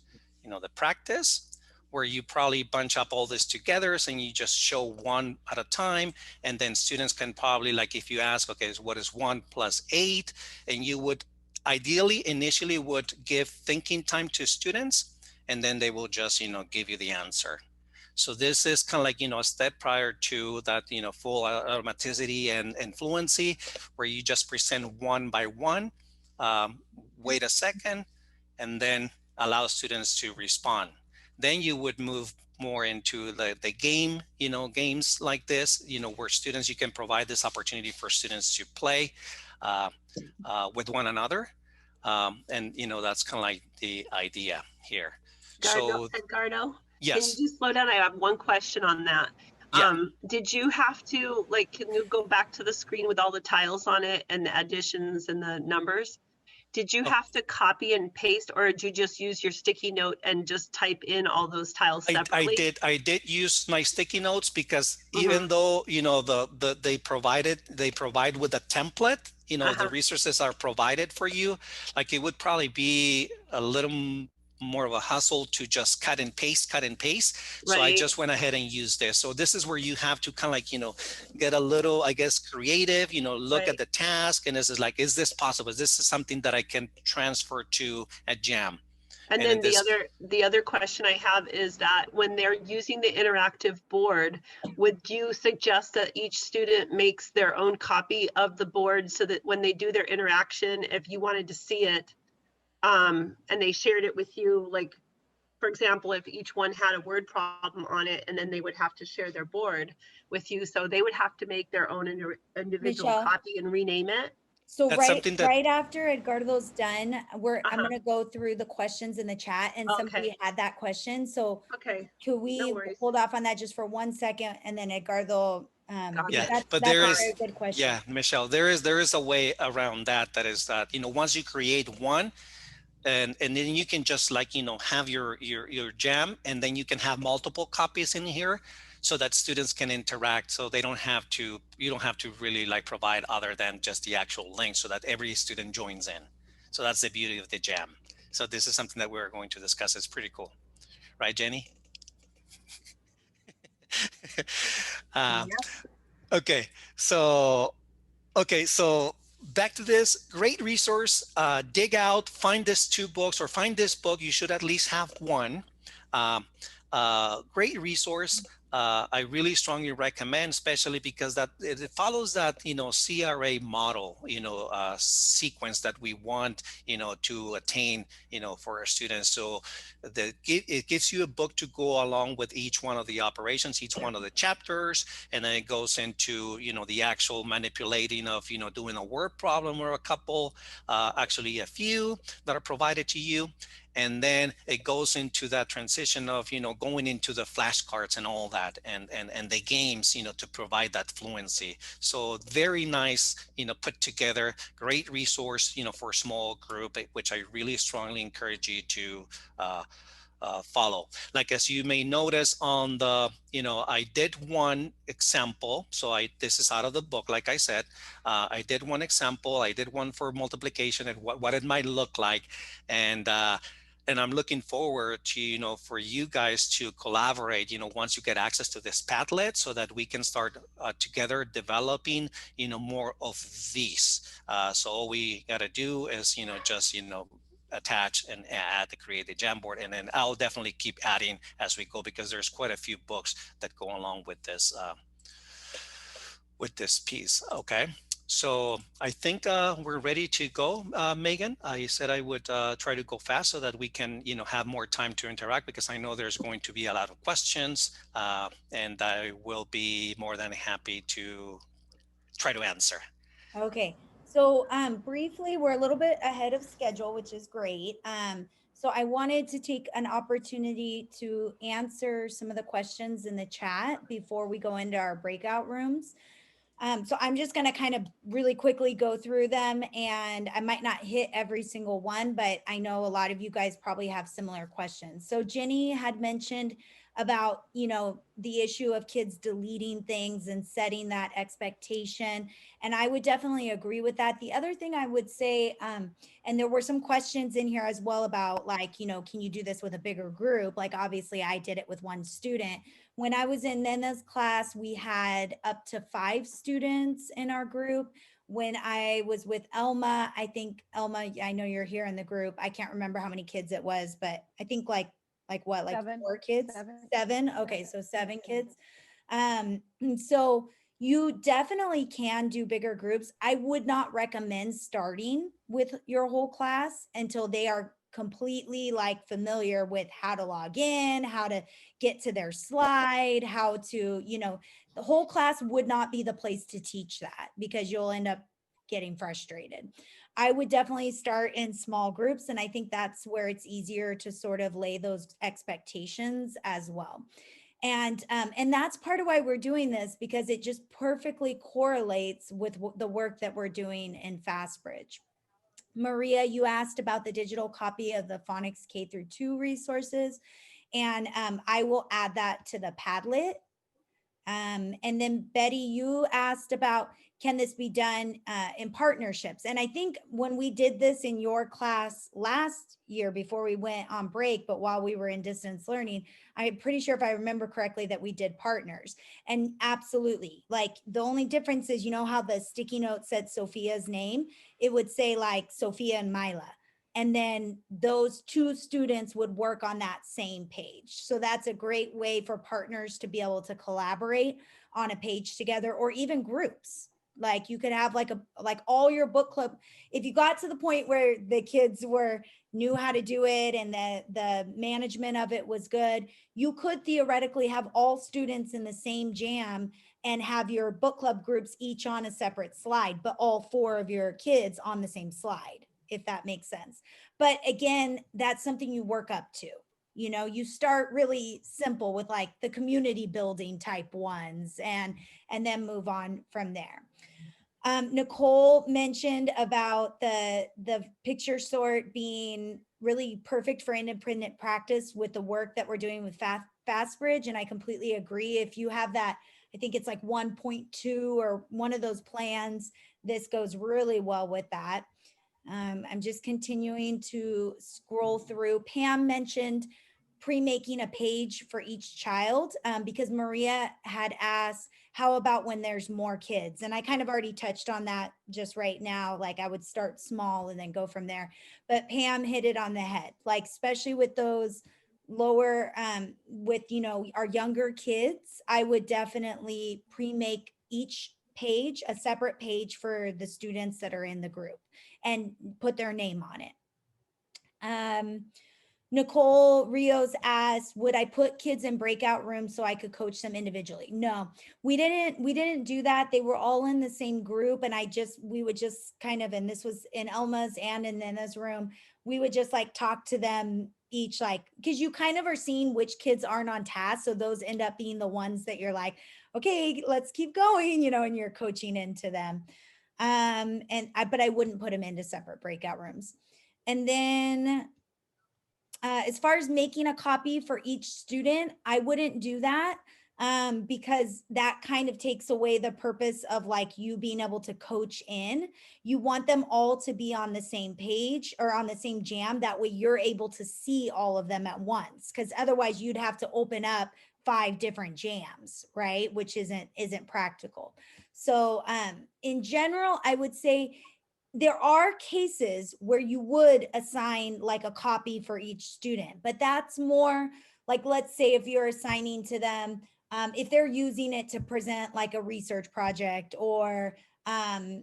[SPEAKER 1] the practice, where you probably bunch up all this together and you just show one at a time. And then students can probably, like, if you ask, okay, so what is 1 plus 8? And you would ideally initially would give thinking time to students, and then they will just, give you the answer. So this is kind of like, a step prior to that, full automaticity and fluency, where you just present one by one, wait a second, and then allow students to respond. Then you would move more into the game, games like this, where students, you can provide this opportunity for students to play uh, with one another. And, that's kind of like the idea here. So
[SPEAKER 5] Edgardo, can you
[SPEAKER 1] yes,
[SPEAKER 5] just slow down? I have one question on that.
[SPEAKER 1] yeah.
[SPEAKER 5] Did you have to, like, can you go back to the screen with all the tiles on it and the additions and the numbers? Did you
[SPEAKER 1] Oh,
[SPEAKER 5] have to copy and paste, or did you just use your sticky note and just type in all those tiles separately?
[SPEAKER 1] I did use my sticky notes, because
[SPEAKER 5] Mm-hmm.
[SPEAKER 1] even though, they provide with a template, the
[SPEAKER 5] Uh-huh.
[SPEAKER 1] resources are provided for you, like it would probably be a little more of a hustle to just cut and paste. So I
[SPEAKER 5] Right,
[SPEAKER 1] just went ahead and used this. So this is where you have to kind of like, get a little, I guess, creative, look at
[SPEAKER 5] right.
[SPEAKER 1] the task, and this is like, is this possible? Is this something that I can transfer to a jam?
[SPEAKER 5] And
[SPEAKER 1] And in
[SPEAKER 5] then
[SPEAKER 1] this,
[SPEAKER 5] the other question I have is that when they're using the interactive board, would you suggest that each student makes their own copy of the board so that when they do their interaction, if you wanted to see it, and they shared it with you, like, for example, if each one had a word problem on it, and then they would have to share their board with you, so they would have to make their own individual
[SPEAKER 2] Michelle.
[SPEAKER 5] copy and rename it.
[SPEAKER 2] So
[SPEAKER 1] that's something that,
[SPEAKER 2] right after Edgardo's done, I'm
[SPEAKER 5] Uh-huh.
[SPEAKER 2] gonna go through the questions in the chat, and
[SPEAKER 5] Okay.
[SPEAKER 2] somebody had that question. So
[SPEAKER 5] Okay.
[SPEAKER 2] could
[SPEAKER 5] No
[SPEAKER 2] we
[SPEAKER 5] worries.
[SPEAKER 2] hold off on that just for 1 second, and then Edgardo,
[SPEAKER 5] Got
[SPEAKER 2] because
[SPEAKER 1] yeah,
[SPEAKER 5] it.
[SPEAKER 1] but
[SPEAKER 2] that's
[SPEAKER 1] there
[SPEAKER 2] a
[SPEAKER 1] is,
[SPEAKER 2] very good question.
[SPEAKER 1] yeah, Michelle, there is a way around that. That is that, once you create one, and then you can just like, have your jam, and then you can have multiple copies in here, so that students can interact. So they don't have to, you don't have to really like provide other than just the actual link, so that every student joins in. So that's the beauty of the jam. So this is something that we're going to discuss. It's pretty cool, right, Jenny? uh,
[SPEAKER 5] Yep.
[SPEAKER 1] okay, so Okay, so back to this great resource. Dig out, find this two books, or find this book. You should at least have one. Um, Great resource. I really strongly recommend, especially because that it follows that, CRA model, sequence that we want, to attain, for our students. So it gives you a book to go along with each one of the operations, each one of the chapters, and then it goes into, the actual manipulating of, doing a word problem or a couple, actually a few that are provided to you. And then it goes into that transition of, going into the flashcards and all that, and the games, to provide that fluency. So very nice, put together, great resource, for a small group, which I really strongly encourage you to uh, follow. Like, as you may notice on the, I did one example. So this is out of the book. Like I said, I did one example. I did one for multiplication and what it might look like. And, and I'm looking forward to, for you guys to collaborate, once you get access to this Padlet, so that we can start together developing, more of these. So all we got to do is, just, attach and add the create the Jamboard, and then I'll definitely keep adding as we go, because there's quite a few books that go along with this piece. Okay, so I think we're ready to go. Megan, I said I would try to go fast so that we can, have more time to interact, because I know there's going to be a lot of questions, and I will be more than happy to try to answer.
[SPEAKER 2] Okay, so briefly, we're a little bit ahead of schedule, which is great. So I wanted to take an opportunity to answer some of the questions in the chat before we go into our breakout rooms. So I'm just going to kind of really quickly go through them, and I might not hit every single one, but I know a lot of you guys probably have similar questions. So Jenny had mentioned about, the issue of kids deleting things and setting that expectation. And I would definitely agree with that. The other thing I would say, and there were some questions in here as well about like, can you do this with a bigger group? Like, obviously I did it with one student. When I was in Nena's class, we had up to 5 students in our group. When I was with Elma, I think Elma, I know you're here in the group. I can't remember how many kids it was, but I think like Like what, like
[SPEAKER 6] Seven.
[SPEAKER 2] 4 kids?
[SPEAKER 6] Seven.
[SPEAKER 2] 7? Okay, so 7 kids. So you definitely can do bigger groups. I would not recommend starting with your whole class until they are completely like familiar with how to log in, how to get to their slide, how to, the whole class would not be the place to teach that because you'll end up getting frustrated. I would definitely start in small groups. And I think that's where it's easier to sort of lay those expectations as well. And that's part of why we're doing this, because it just perfectly correlates with the work that we're doing in FastBridge. Maria, you asked about the digital copy of the Phonics K through 2 resources, and I will add that to the Padlet. And then Betty, you asked about, can this be done in partnerships? And I think when we did this in your class last year before we went on break, but while we were in distance learning, I'm pretty sure if I remember correctly that we did partners. And absolutely, like the only difference is, you know how the sticky note said Sophia's name? It would say like Sophia and Mila. And then those 2 students would work on that same page. So that's a great way for partners to be able to collaborate on a page together, or even groups. Like you could have like all your book club. If you got to the point where the kids knew how to do it and the management of it was good, you could theoretically have all students in the same jam and have your book club groups each on a separate slide, but all 4 of your kids on the same slide, if that makes sense. But again, that's something you work up to. You start really simple with like the community building type ones and then move on from there. Nicole mentioned about the picture sort being really perfect for independent practice with the work that we're doing with FastBridge. And I completely agree. If you have that, I think it's like 1.2 or one of those plans, this goes really well with that. I'm just continuing to scroll through. Pam mentioned pre-making a page for each child because Maria had asked, how about when there's more kids? And I kind of already touched on that just right now. Like I would start small and then go from there. But Pam hit it on the head, like especially with those lower, with, our younger kids, I would definitely pre-make each page a separate page for the students that are in the group and put their name on it. Nicole Rios asked, would I put kids in breakout rooms so I could coach them individually? No, we didn't do that. They were all in the same group. And we would just kind of, and this was in Elma's and in Nana's room, we would just like talk to them each, like, because you kind of are seeing which kids aren't on task. So those end up being the ones that you're like, okay, let's keep going, and you're coaching into them. But I wouldn't put them into separate breakout rooms. And then as far as making a copy for each student, I wouldn't do that because that kind of takes away the purpose of like you being able to coach in. You want them all to be on the same page or on the same jam. That way you're able to see all of them at once, because otherwise you'd have to open up 5 different jams, right? Which isn't practical. So in general, I would say there are cases where you would assign like a copy for each student, but that's more like, let's say if you're assigning to them, if they're using it to present like a research project or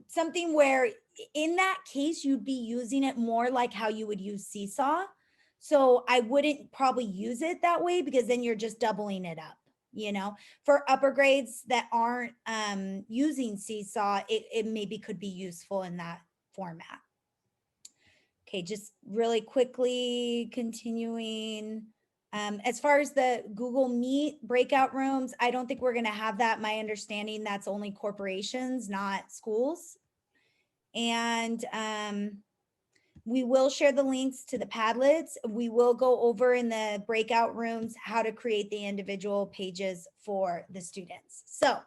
[SPEAKER 2] something where in that case, you'd be using it more like how you would use Seesaw. So I wouldn't probably use it that way because then you're just doubling it up. For upper grades that aren't using Seesaw, it maybe could be useful in that format. Okay, just really quickly continuing. As far as the Google Meet breakout rooms, I don't think we're going to have that. My understanding, that's only corporations, not schools. And we will share the links to the Padlets. We will go over in the breakout rooms how to create the individual pages for the students. So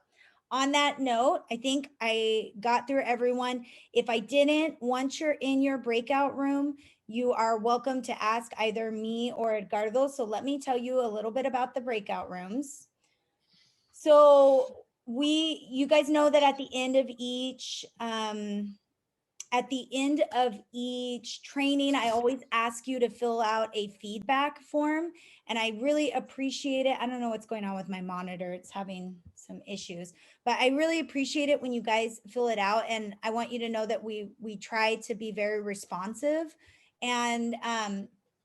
[SPEAKER 2] on that note, I think I got through everyone. If I didn't, once you're in your breakout room, you are welcome to ask either me or Edgardo. So let me tell you a little bit about the breakout rooms. So you guys know that at the end of each at the end of each training, I always ask you to fill out a feedback form, and I really appreciate it. I don't know what's going on with my monitor. It's having some issues, but I really appreciate it when you guys fill it out. And I want you to know that we try to be very responsive. And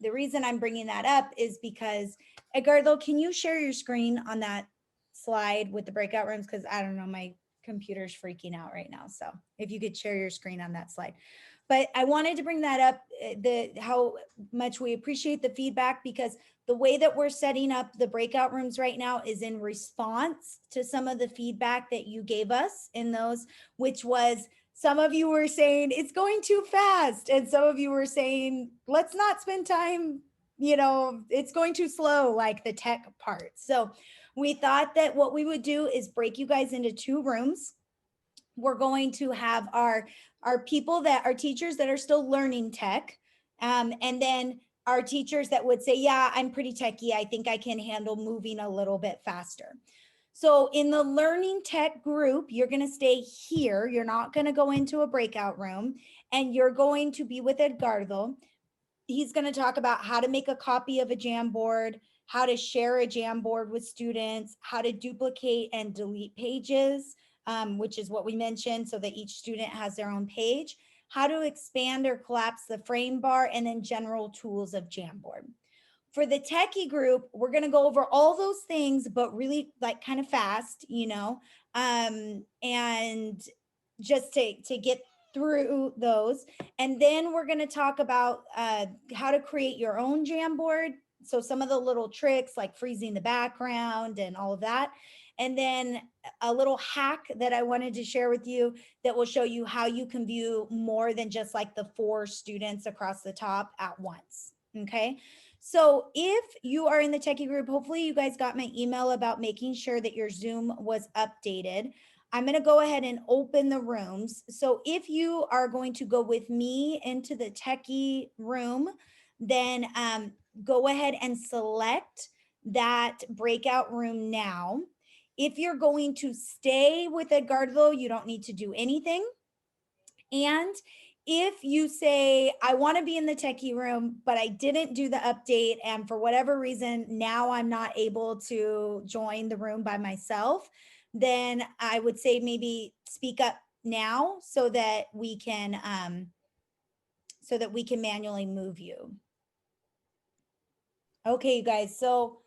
[SPEAKER 2] the reason I'm bringing that up is because, Edgardo, can you share your screen on that slide with the breakout rooms? Because I don't know, my computer's freaking out right now. So if you could share your screen on that slide. But I wanted to bring that up, how much we appreciate the feedback, because the way that we're setting up the breakout rooms right now is in response to some of the feedback that you gave us in those, which was, some of you were saying it's going too fast, and some of you were saying let's not spend time, it's going too slow, like the tech part. So we thought that what we would do is break you guys into 2 rooms. We're going to have our people that are teachers that are still learning tech, and then our teachers that would say, yeah, I'm pretty techie, I think I can handle moving a little bit faster. So in the learning tech group, you're going to stay here. You're not going to go into a breakout room, and you're going to be with Edgardo. He's going to talk about how to make a copy of a Jamboard, how to share a Jamboard with students, how to duplicate and delete pages, which is what we mentioned, so that each student has their own page, how to expand or collapse the frame bar, and then general tools of Jamboard. For the techie group, we're going to go over all those things, but really like kind of fast, and just to get through those. And then we're going to talk about how to create your own Jamboard. So some of the little tricks like freezing the background and all of that. And then a little hack that I wanted to share with you that will show you how you can view more than just like the 4 students across the top at once. Okay. So if you are in the techie group, hopefully you guys got my email about making sure that your Zoom was updated. I'm going to go ahead and open the rooms. So if you are going to go with me into the techie room, then go ahead and select that breakout room now. If you're going to stay with Edgardo, you don't need to do anything. And if you say, I want to be in the techie room, but I didn't do the update, and for whatever reason, now I'm not able to join the room by myself, then I would say maybe speak up now so that we can manually move you. Okay, you guys. So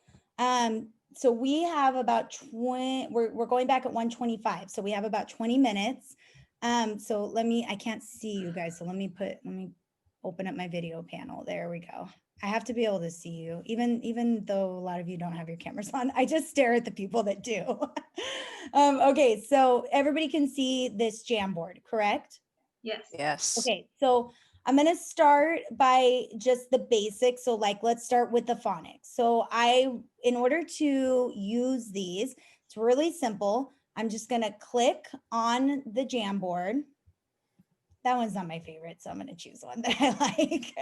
[SPEAKER 2] we have about 20, we're going back at 1:25. So we have about 20 minutes. So I can't see you guys. So let me open up my video panel. There we go. I have to be able to see you, even though a lot of you don't have your cameras on. I just stare at the people that do. Okay, so everybody can see this Jamboard, correct?
[SPEAKER 6] Yes.
[SPEAKER 1] Yes.
[SPEAKER 2] Okay, so I'm going to start by just the basics. So like, let's start with the phonics. So in order to use these, it's really simple. I'm just going to click on the Jamboard. That one's not my favorite, so I'm going to choose one that I like.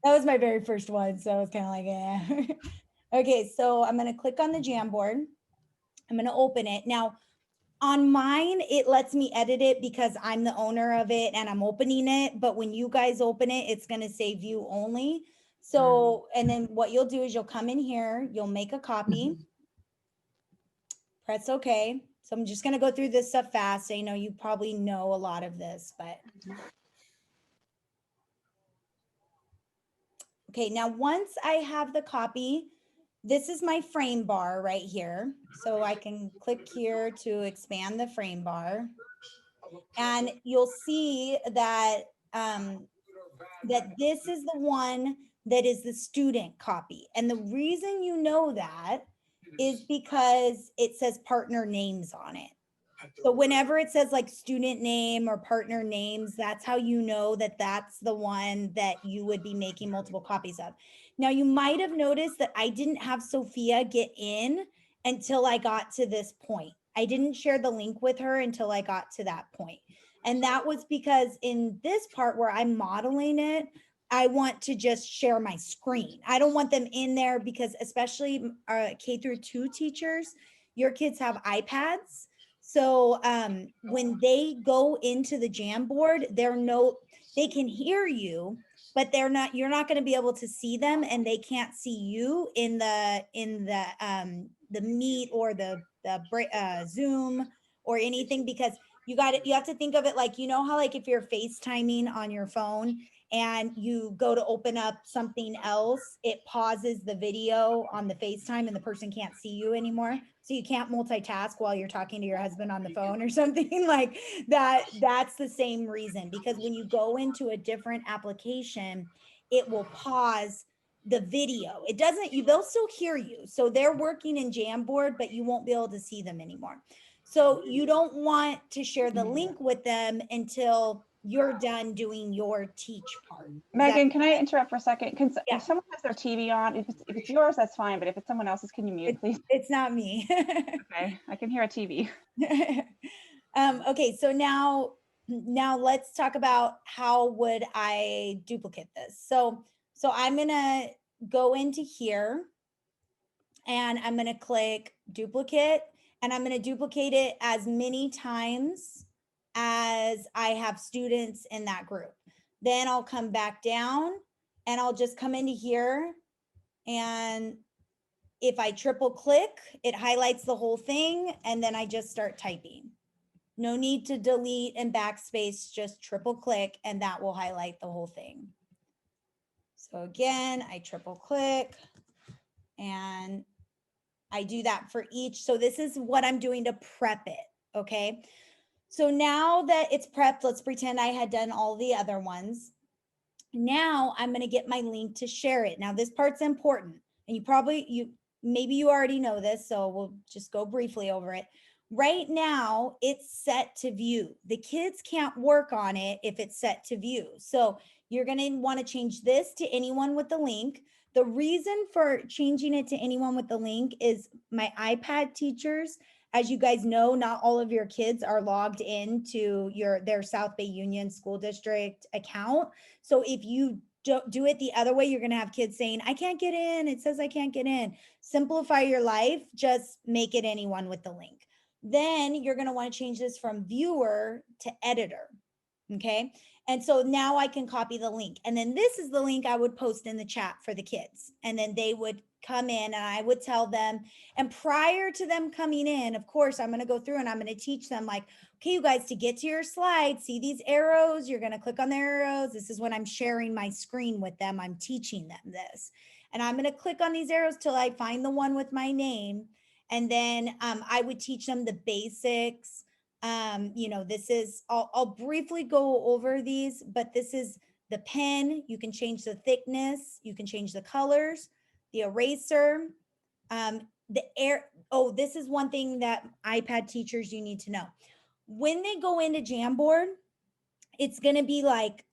[SPEAKER 2] That was my very first one, so I was kind of like, eh. Okay, so I'm going to click on the Jamboard. I'm going to open it. Now, on mine, it lets me edit it because I'm the owner of it and I'm opening it. But when you guys open it, it's going to say view only. So, and then what you'll do is you'll come in here, you'll make a copy, press OK. So I'm just going to go through this stuff fast. I know you probably know a lot of this, but. Okay, now once I have the copy, this is my frame bar right here. So I can click here to expand the frame bar. And you'll see that, that this is the one that is the student copy. And the reason you know that is because it says partner names on it. So whenever it says like student name or partner names, that's how you know that that's the one that you would be making multiple copies of. Now, you might have noticed that I didn't have Sophia get in until I got to this point. I didn't share the link with her until I got to that point. And that was because in this part where I'm modeling it, I want to just share my screen. I don't want them in there because especially K through 2 teachers, your kids have iPads. So when they go into the Jamboard, they can hear you, but you're not going to be able to see them, and they can't see you in the Meet or the Zoom or anything, because you have to think of it like, you know how like if you're FaceTiming on your phone and you go to open up something else, it pauses the video on the FaceTime and the person can't see you anymore. So you can't multitask while you're talking to your husband on the phone or something like that. That's the same reason, because when you go into a different application, it will pause the video. They'll still hear you. So they're working in Jamboard, but you won't be able to see them anymore. So you don't want to share the link with them until you're done doing your teach part.
[SPEAKER 6] Megan, can I interrupt for a second? Because
[SPEAKER 2] Yeah.
[SPEAKER 6] if someone has their TV on, if it's yours, that's fine. But if it's someone else's, can you mute, please?
[SPEAKER 2] It's not me.
[SPEAKER 6] Okay, I can hear a TV.
[SPEAKER 2] Okay, so now let's talk about how would I duplicate this. So I'm gonna go into here and I'm gonna click duplicate, and I'm gonna duplicate it as many times as I have students in that group. Then I'll come back down and I'll just come into here, and if I triple click, it highlights the whole thing, and then I just start typing. No need to delete and backspace, just triple click and that will highlight the whole thing. So again, I triple click and I do that for each. So this is what I'm doing to prep it, okay? So now that it's prepped, let's pretend I had done all the other ones. Now I'm gonna get my link to share it. Now this part's important, and maybe you already know this, so we'll just go briefly over it. Right now, it's set to view. The kids can't work on it if it's set to view. So you're going to want to change this to anyone with the link. The reason for changing it to anyone with the link is my iPad teachers. As you guys know, not all of your kids are logged into their South Bay Union School District account. So if you do it the other way, you're going to have kids saying, I can't get in. It says I can't get in. Simplify your life. Just make it anyone with the link. Then you're going to want to change this from viewer to editor. Okay. And so now I can copy the link. And then this is the link I would post in the chat for the kids. And then they would come in and I would tell them. And prior to them coming in, of course, I'm going to go through and I'm going to teach them like, okay, you guys, to get to your slide, see these arrows, you're going to click on the arrows. This is when I'm sharing my screen with them. I'm teaching them this. And I'm going to click on these arrows till I find the one with my name. And then I would teach them the basics. This is, I'll briefly go over these, but this is the pen. You can change the thickness. You can change the colors, the eraser, this is one thing that iPad teachers, you need to know. When they go into Jamboard, it's going to be like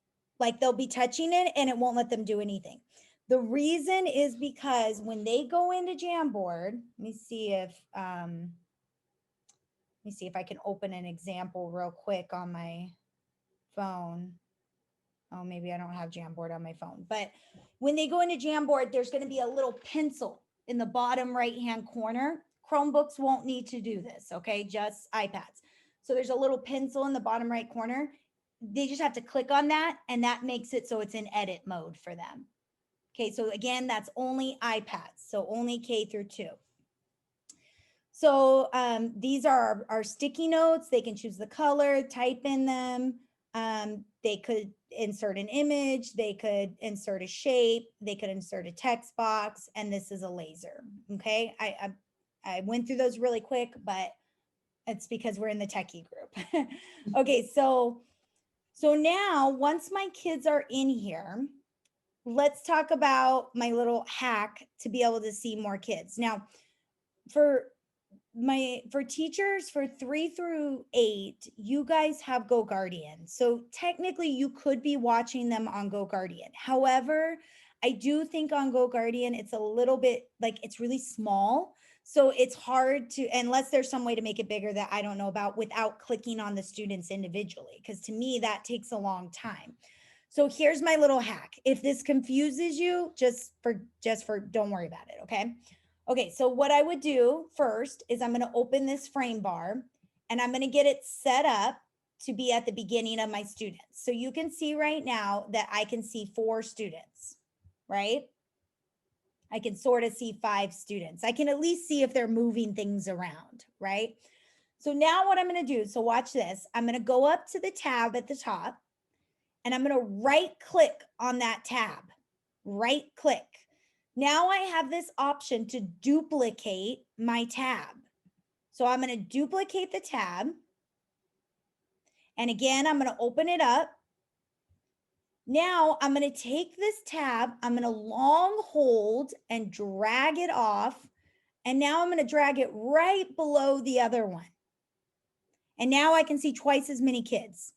[SPEAKER 2] they'll be touching it and it won't let them do anything. The reason is because when they go into Jamboard, let me see if I can open an example real quick on my phone. Oh, maybe I don't have Jamboard on my phone. But when they go into Jamboard, there's going to be a little pencil in the bottom right-hand corner. Chromebooks won't need to do this, okay? Just iPads. So there's a little pencil in the bottom right corner. They just have to click on that, and that makes it so it's in edit mode for them. Okay, so again, that's only iPads, so only K through 2. So these are our sticky notes. They can choose the color, type in them. They could insert an image. They could insert a shape. They could insert a text box, and this is a laser. Okay, I went through those really quick, but it's because we're in the techie group. Okay, so now once my kids are in here, let's talk about my little hack to be able to see more kids. Now, for teachers for 3 through 8, you guys have GoGuardian. So technically you could be watching them on GoGuardian. However, I do think on GoGuardian, it's a little bit like it's really small. So it's hard to, unless there's some way to make it bigger that I don't know about without clicking on the students individually. Because to me, that takes a long time. So here's my little hack. If this confuses you, just for don't worry about it, okay? Okay, so what I would do first is I'm going to open this frame bar and I'm going to get it set up to be at the beginning of my students. So you can see right now that I can see 4 students, right? I can sort of see 5 students. I can at least see if they're moving things around, right? So now what I'm going to do, so watch this. I'm going to go up to the tab at the top and I'm going to right click on that tab, right click. Now I have this option to duplicate my tab. So I'm going to duplicate the tab. And again, I'm going to open it up. Now I'm going to take this tab, I'm going to long hold and drag it off. And now I'm going to drag it right below the other one. And now I can see twice as many kids.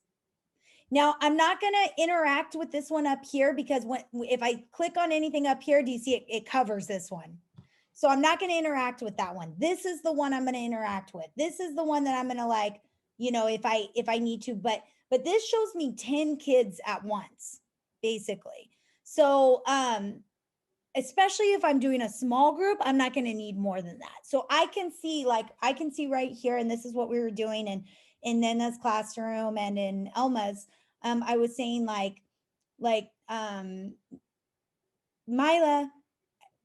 [SPEAKER 2] Now I'm not going to interact with this one up here because if I click on anything up here, do you see it? It covers this one. So I'm not going to interact with that one. This is the one I'm going to interact with. This is the one that I'm going to like, you know, if I need to, but this shows me 10 kids at once, basically. So, especially if I'm doing a small group, I'm not going to need more than that. So I can see right here, and this is what we were doing in Nena's classroom and in Elma's. I was saying like Mila,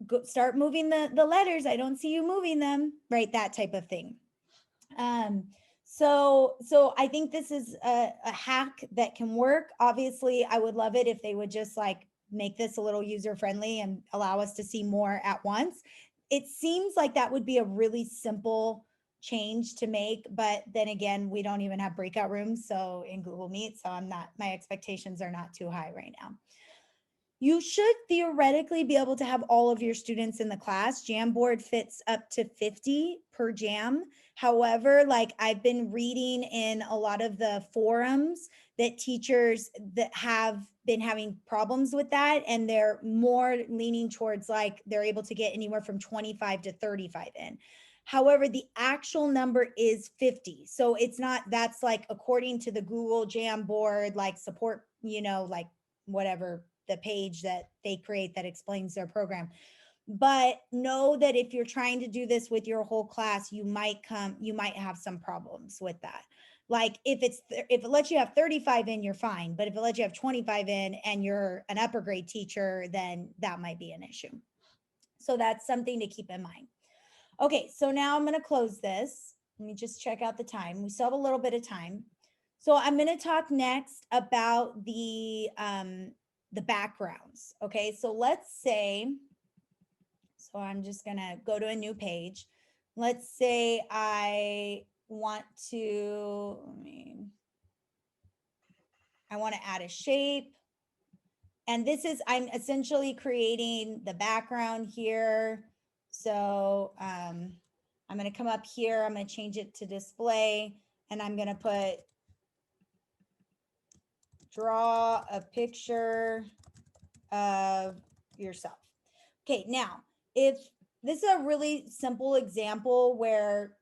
[SPEAKER 2] go start moving the letters. I don't see you moving them, right? That type of thing. So I think this is a hack that can work. Obviously, I would love it if they would just like make this a little user friendly and allow us to see more at once. It seems like that would be a really simple change to make, but then again, we don't even have breakout rooms so in Google Meet, so my expectations are not too high right now. You should theoretically be able to have all of your students in the class. Jamboard fits up to 50 per jam. However, like I've been reading in a lot of the forums that teachers that have been having problems with that, and they're more leaning towards like they're able to get anywhere from 25 to 35 in. However, the actual number is 50. So it's not, that's like according to the Google Jamboard, like support, you know, like whatever the page that they create that explains their program. But know that if you're trying to do this with your whole class, you might have some problems with that. Like if it lets you have 35 in, you're fine. But if it lets you have 25 in and you're an upper grade teacher, then that might be an issue. So that's something to keep in mind. Okay, so now I'm going to close this. Let me just check out the time. We still have a little bit of time. So I'm going to talk next about the backgrounds. Okay, so let's say, so I'm just going to go to a new page. Let's say I want to, I want to add a shape. And this is, I'm essentially creating the background here. So I'm going to come up here. I'm going to change it to display, and I'm going to put draw a picture of yourself. Okay, now, if this is a really simple example where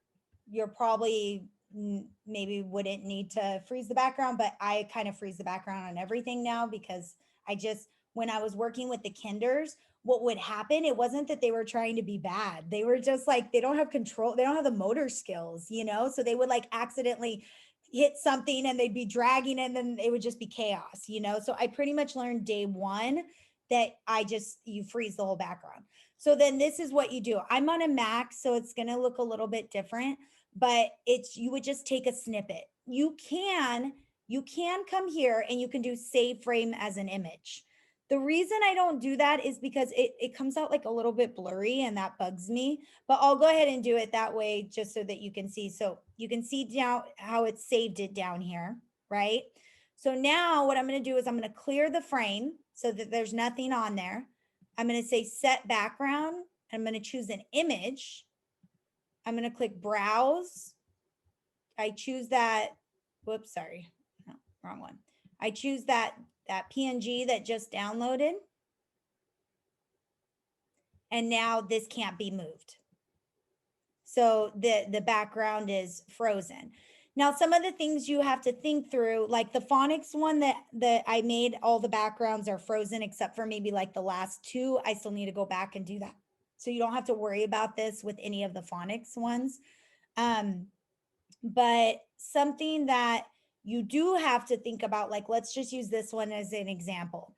[SPEAKER 2] you're probably maybe wouldn't need to freeze the background, but I kind of freeze the background on everything now because when I was working with the kinders, what would happen, it wasn't that they were trying to be bad. They were just like, they don't have control. They don't have the motor skills, you know? So they would like accidentally hit something and they'd be dragging and then it would just be chaos, you know? So I pretty much learned day one that you freeze the whole background. So then this is what you do. I'm on a Mac, so it's going to look a little bit different, but you would just take a snippet. You can come here and you can do save frame as an image. The reason I don't do that is because it comes out like a little bit blurry and that bugs me, but I'll go ahead and do it that way just so that you can see. So you can see down how it saved it down here, right? So now what I'm going to do is I'm going to clear the frame so that there's nothing on there. I'm going to say set background. I'm going to choose an image. I'm going to click browse. I choose that, whoops, sorry, no, wrong one. I choose that PNG that just downloaded. And now this can't be moved. So the background is frozen. Now, some of the things you have to think through, like the Phonics one that I made, all the backgrounds are frozen except for maybe like the last two. I still need to go back and do that. So you don't have to worry about this with any of the Phonics ones. But something that you do have to think about, like, let's just use this one as an example.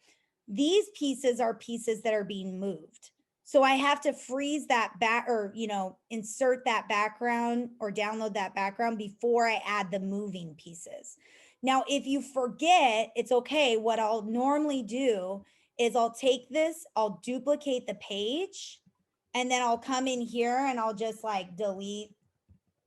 [SPEAKER 2] These pieces are pieces that are being moved. So I have to freeze that back, or, you know, insert that background or download that background before I add the moving pieces. Now, if you forget, it's okay. What I'll normally do is I'll take this, I'll duplicate the page, and then I'll come in here and I'll just like delete.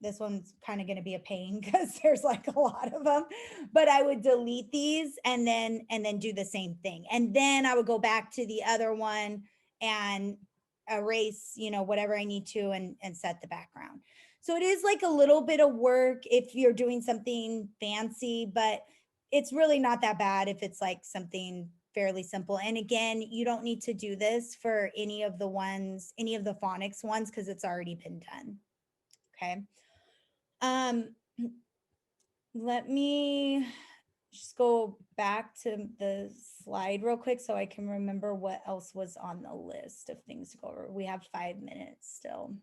[SPEAKER 2] This one's kind of going to be a pain because there's like a lot of them, but I would delete these and then do the same thing. And then I would go back to the other one and erase, you know, whatever I need to and set the background. So it is like a little bit of work if you're doing something fancy, but it's really not that bad if it's like something fairly simple. And again, you don't need to do this for any of the Phonics ones, because it's already been done. Okay. Let me just go back to the slide real quick so I can remember what else was on the list of things to go over. We have 5 minutes still.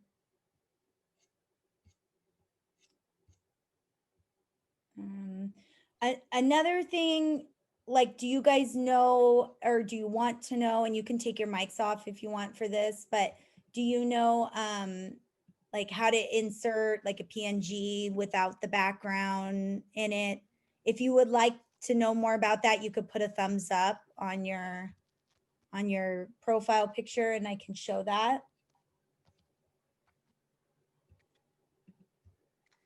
[SPEAKER 2] Another thing, like, do you guys know, or do you want to know, and you can take your mics off if you want for this, but do you know, like how to insert like a PNG without the background in it? If you would like to know more about that, you could put a thumbs up on your profile picture and I can show that.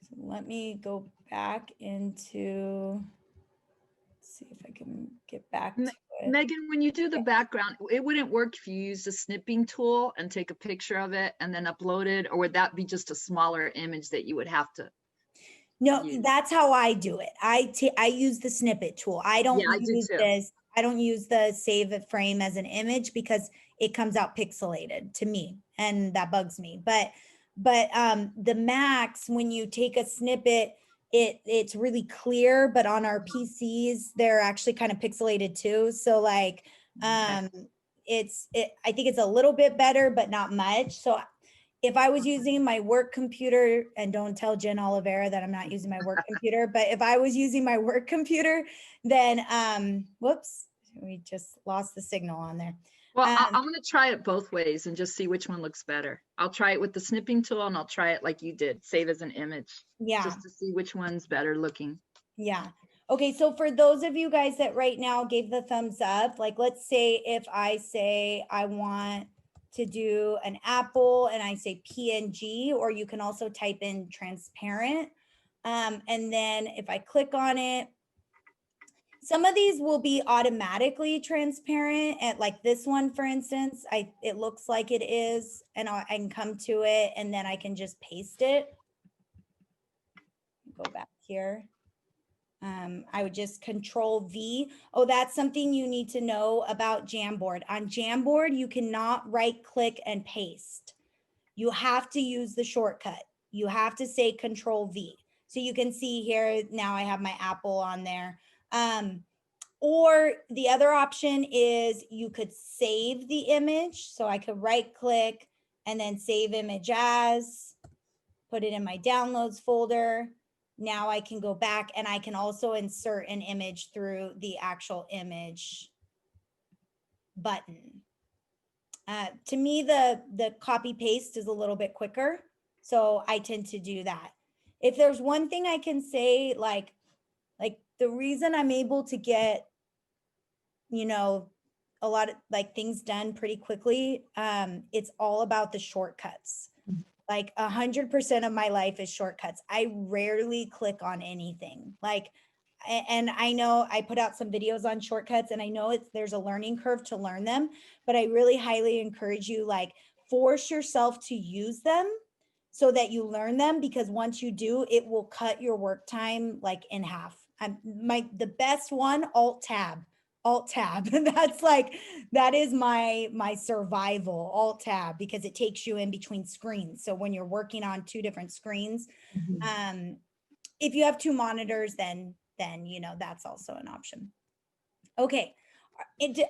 [SPEAKER 2] So let me go back into, let's see if I can get back to it.
[SPEAKER 7] Megan, when you do the background, it wouldn't work if you used a snipping tool and take a picture of it and then upload it, or would that be just a smaller image that you would have to?
[SPEAKER 2] No,
[SPEAKER 7] use?
[SPEAKER 2] that's how I do it. I use the snippet tool. I don't use this. I don't use the save a frame as an image because it comes out pixelated to me, and that bugs me. But the Macs, when you take a snippet, it's really clear, but on our PCs, they're actually kind of pixelated too. So like, I think it's a little bit better, but not much. So if I was using my work computer, and don't tell Jen Oliveira that I'm not using my work computer, but if I was using my work computer, then, whoops, we just lost the signal on there.
[SPEAKER 7] Well, I'm going to try it both ways and just see which one looks better. I'll try it with the snipping tool and I'll try it like you did, save as an image.
[SPEAKER 2] Yeah.
[SPEAKER 7] Just to see which one's better looking.
[SPEAKER 2] Yeah. Okay. So for those of you guys that right now gave the thumbs up, like, let's say if I say I want to do an apple and I say PNG, or you can also type in transparent. And then if I click on it, some of these will be automatically transparent, at like this one, for instance, it looks like it is, and I can come to it and then I can just paste it. Go back here. I would just Control V. Oh, that's something you need to know about Jamboard. On Jamboard, you cannot right click and paste. You have to use the shortcut. You have to say Control V. So you can see here, now I have my apple on there. Or the other option is you could save the image. So I could right click and then save image as, put it in my downloads folder. Now I can go back and I can also insert an image through the actual image button. To me, the copy paste is a little bit quicker, so I tend to do that. If there's one thing I can say, like the reason I'm able to get, you know, a lot of like things done pretty quickly, it's all about the shortcuts. Like 100% of my life is shortcuts. I rarely click on anything. Like, and I know I put out some videos on shortcuts, and I know there's a learning curve to learn them, but I really highly encourage you, like, force yourself to use them so that you learn them, because once you do, it will cut your work time like in half. The best one, Alt Tab. That's like, that is my survival, Alt Tab, because it takes you in between screens. So when you're working on two different screens, if you have two monitors, then you know, that's also an option. Okay.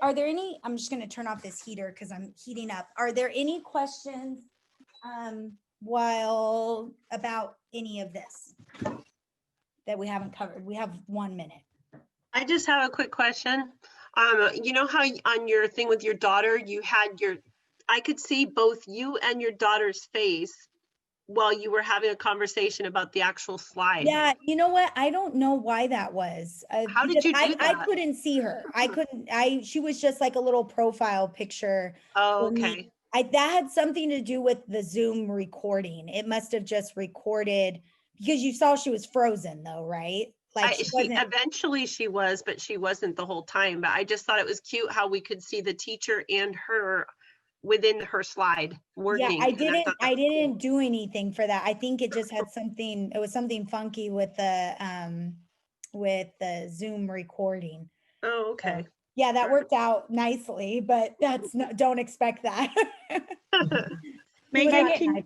[SPEAKER 2] Are there any, I'm just going to turn off this heater because I'm heating up. Are there any questions while about any of this? that we haven't covered? We have 1 minute.
[SPEAKER 5] I just have a quick question. You know how on your thing with your daughter, you had I could see both you and your daughter's face while you were having a conversation about the actual slide.
[SPEAKER 2] Yeah, you know what? I don't know why that was.
[SPEAKER 5] How did
[SPEAKER 2] because
[SPEAKER 5] you do
[SPEAKER 2] I
[SPEAKER 5] that?
[SPEAKER 2] couldn't see her. She was just like a little profile picture.
[SPEAKER 5] Oh,
[SPEAKER 2] for me.
[SPEAKER 5] okay.
[SPEAKER 2] That had something to do with the Zoom recording. It must have just recorded because you saw she was frozen though, right? Like she wasn't.
[SPEAKER 5] Eventually she was, but she wasn't the whole time. But I just thought it was cute how we could see the teacher and her within her slide working.
[SPEAKER 2] Yeah,
[SPEAKER 5] and
[SPEAKER 2] I didn't do anything for that. I think it just had something, it was something funky with the Zoom recording.
[SPEAKER 5] Oh, okay.
[SPEAKER 2] So, yeah, that worked out nicely, but that's not, don't expect that.
[SPEAKER 8] Megan,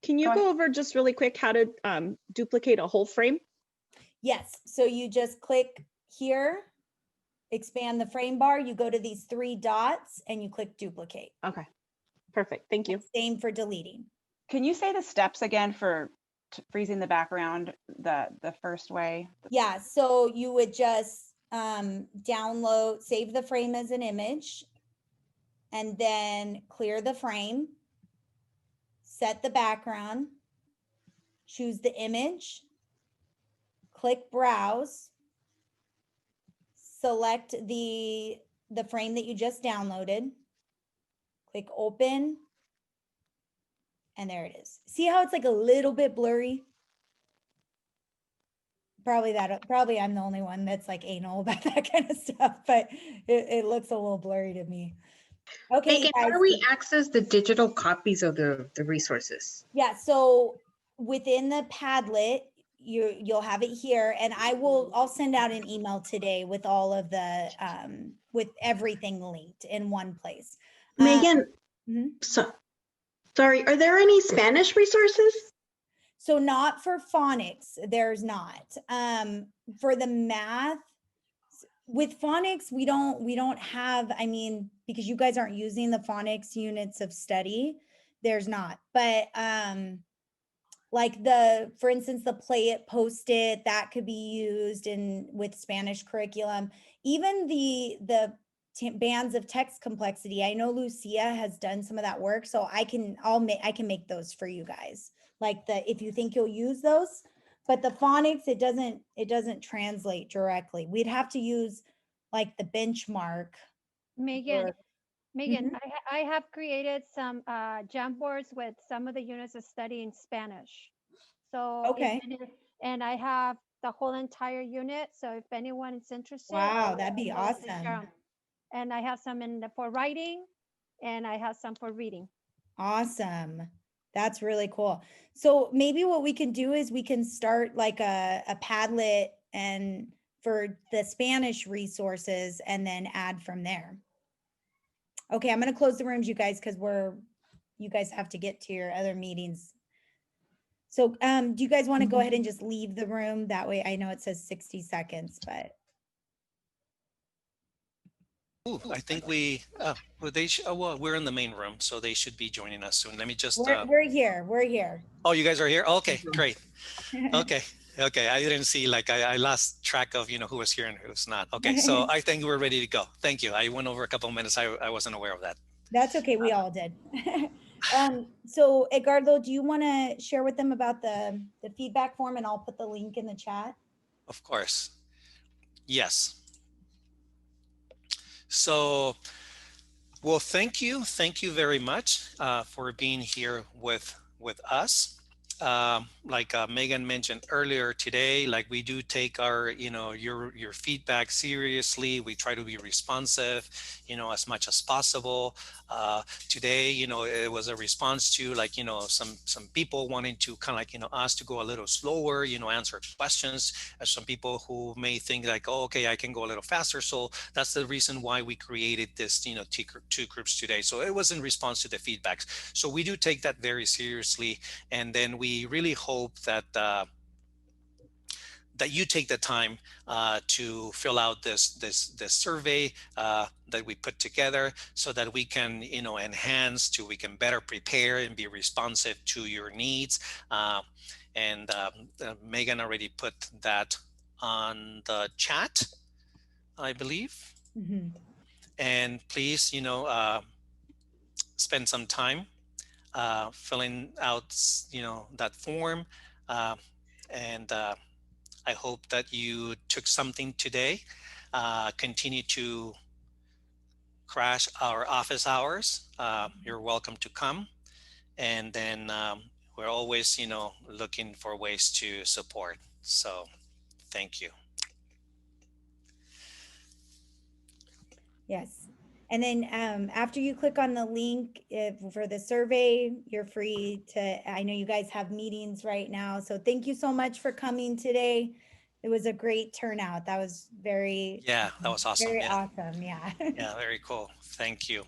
[SPEAKER 8] can you
[SPEAKER 6] Go
[SPEAKER 8] go over just really quick how to duplicate a whole frame?
[SPEAKER 2] Yes, so you just click here, expand the frame bar, you go to these 3 dots and you click duplicate.
[SPEAKER 8] Okay, perfect. Thank you.
[SPEAKER 2] Same for deleting.
[SPEAKER 6] Can you say the steps again for freezing the background the first way?
[SPEAKER 2] Yeah, so you would just download, save the frame as an image, and then clear the frame, set the background, choose the image, click browse, select the frame that you just downloaded, click open, and there it is. See how it's like a little bit blurry? Probably I'm the only one that's like anal about that kind of stuff, but it looks a little blurry to me. Okay,
[SPEAKER 9] Megan, how do we access the digital copies of the resources?
[SPEAKER 2] Yeah, so within the Padlet, you'll have it here, and I'll send out an email today with all of the with everything linked in one place.
[SPEAKER 10] Megan, sorry, are there any Spanish resources?
[SPEAKER 2] So not for phonics, there's not. For the math, with phonics, we don't have, I mean, because you guys aren't using the phonics units of study, there's not. But like for instance, the play it, post it, that could be used with Spanish curriculum. Even the bands of text complexity. I know Lucia has done some of that work, so I can make those for you guys. Like if you think you'll use those, but the phonics, it doesn't translate directly. We'd have to use like the benchmark.
[SPEAKER 11] Megan, I have created some Jamboards with some of the units of study in Spanish. So
[SPEAKER 2] okay,
[SPEAKER 11] and I have the whole entire unit. So if anyone is interested,
[SPEAKER 2] wow, that'd be awesome.
[SPEAKER 11] And I have some for writing, and I have some for reading.
[SPEAKER 2] Awesome. That's really cool. So maybe what we can do is we can start like a Padlet and for the Spanish resources and then add from there. Okay, I'm going to close the rooms, you guys, because you guys have to get to your other meetings. So do you guys want to go ahead and just leave the room? That way I know it says 60 seconds, but.
[SPEAKER 1] Ooh, I think we're in the main room, so they should be joining us soon. Let me just.
[SPEAKER 2] We're here. We're here.
[SPEAKER 1] Oh, you guys are here? Okay, great. Okay. Okay. I didn't see, like, I lost track of, who was here and who's not. Okay. So I think we're ready to go. Thank you. I went over a couple of minutes. I wasn't aware of that.
[SPEAKER 2] That's okay. We all did. So Edgardo, do you want to share with them about the feedback form, and I'll put the link in the chat?
[SPEAKER 1] Of course. Yes. So, well, thank you very much for being here with us. Like Megan mentioned earlier today, like we do take our, your feedback seriously. We try to be responsive, as much as possible. Today, it was a response to like, some people wanting to kind of like, us to go a little slower, answer questions. As some people who may think like, oh, okay, I can go a little faster. So that's the reason why we created this, two groups today. So it was in response to the feedbacks. So we do take that very seriously. And then we really hope that that you take the time to fill out this survey that we put together, so that we can we can better prepare and be responsive to your needs. And Megan already put that on the chat, I believe.
[SPEAKER 2] Mhm.
[SPEAKER 1] And please, spend some time filling out, that form. And I hope that you took something today. Continue to crash our office hours. You're welcome to come. And then we're always, looking for ways to support. So thank you.
[SPEAKER 2] Yes. And then after you click on the link for the survey, you're free to, I know you guys have meetings right now. So thank you so much for coming today. It was a great turnout. That was very,
[SPEAKER 1] Yeah, that was awesome.
[SPEAKER 2] very
[SPEAKER 1] Yeah.
[SPEAKER 2] awesome. Yeah.
[SPEAKER 1] Yeah, very cool. Thank you.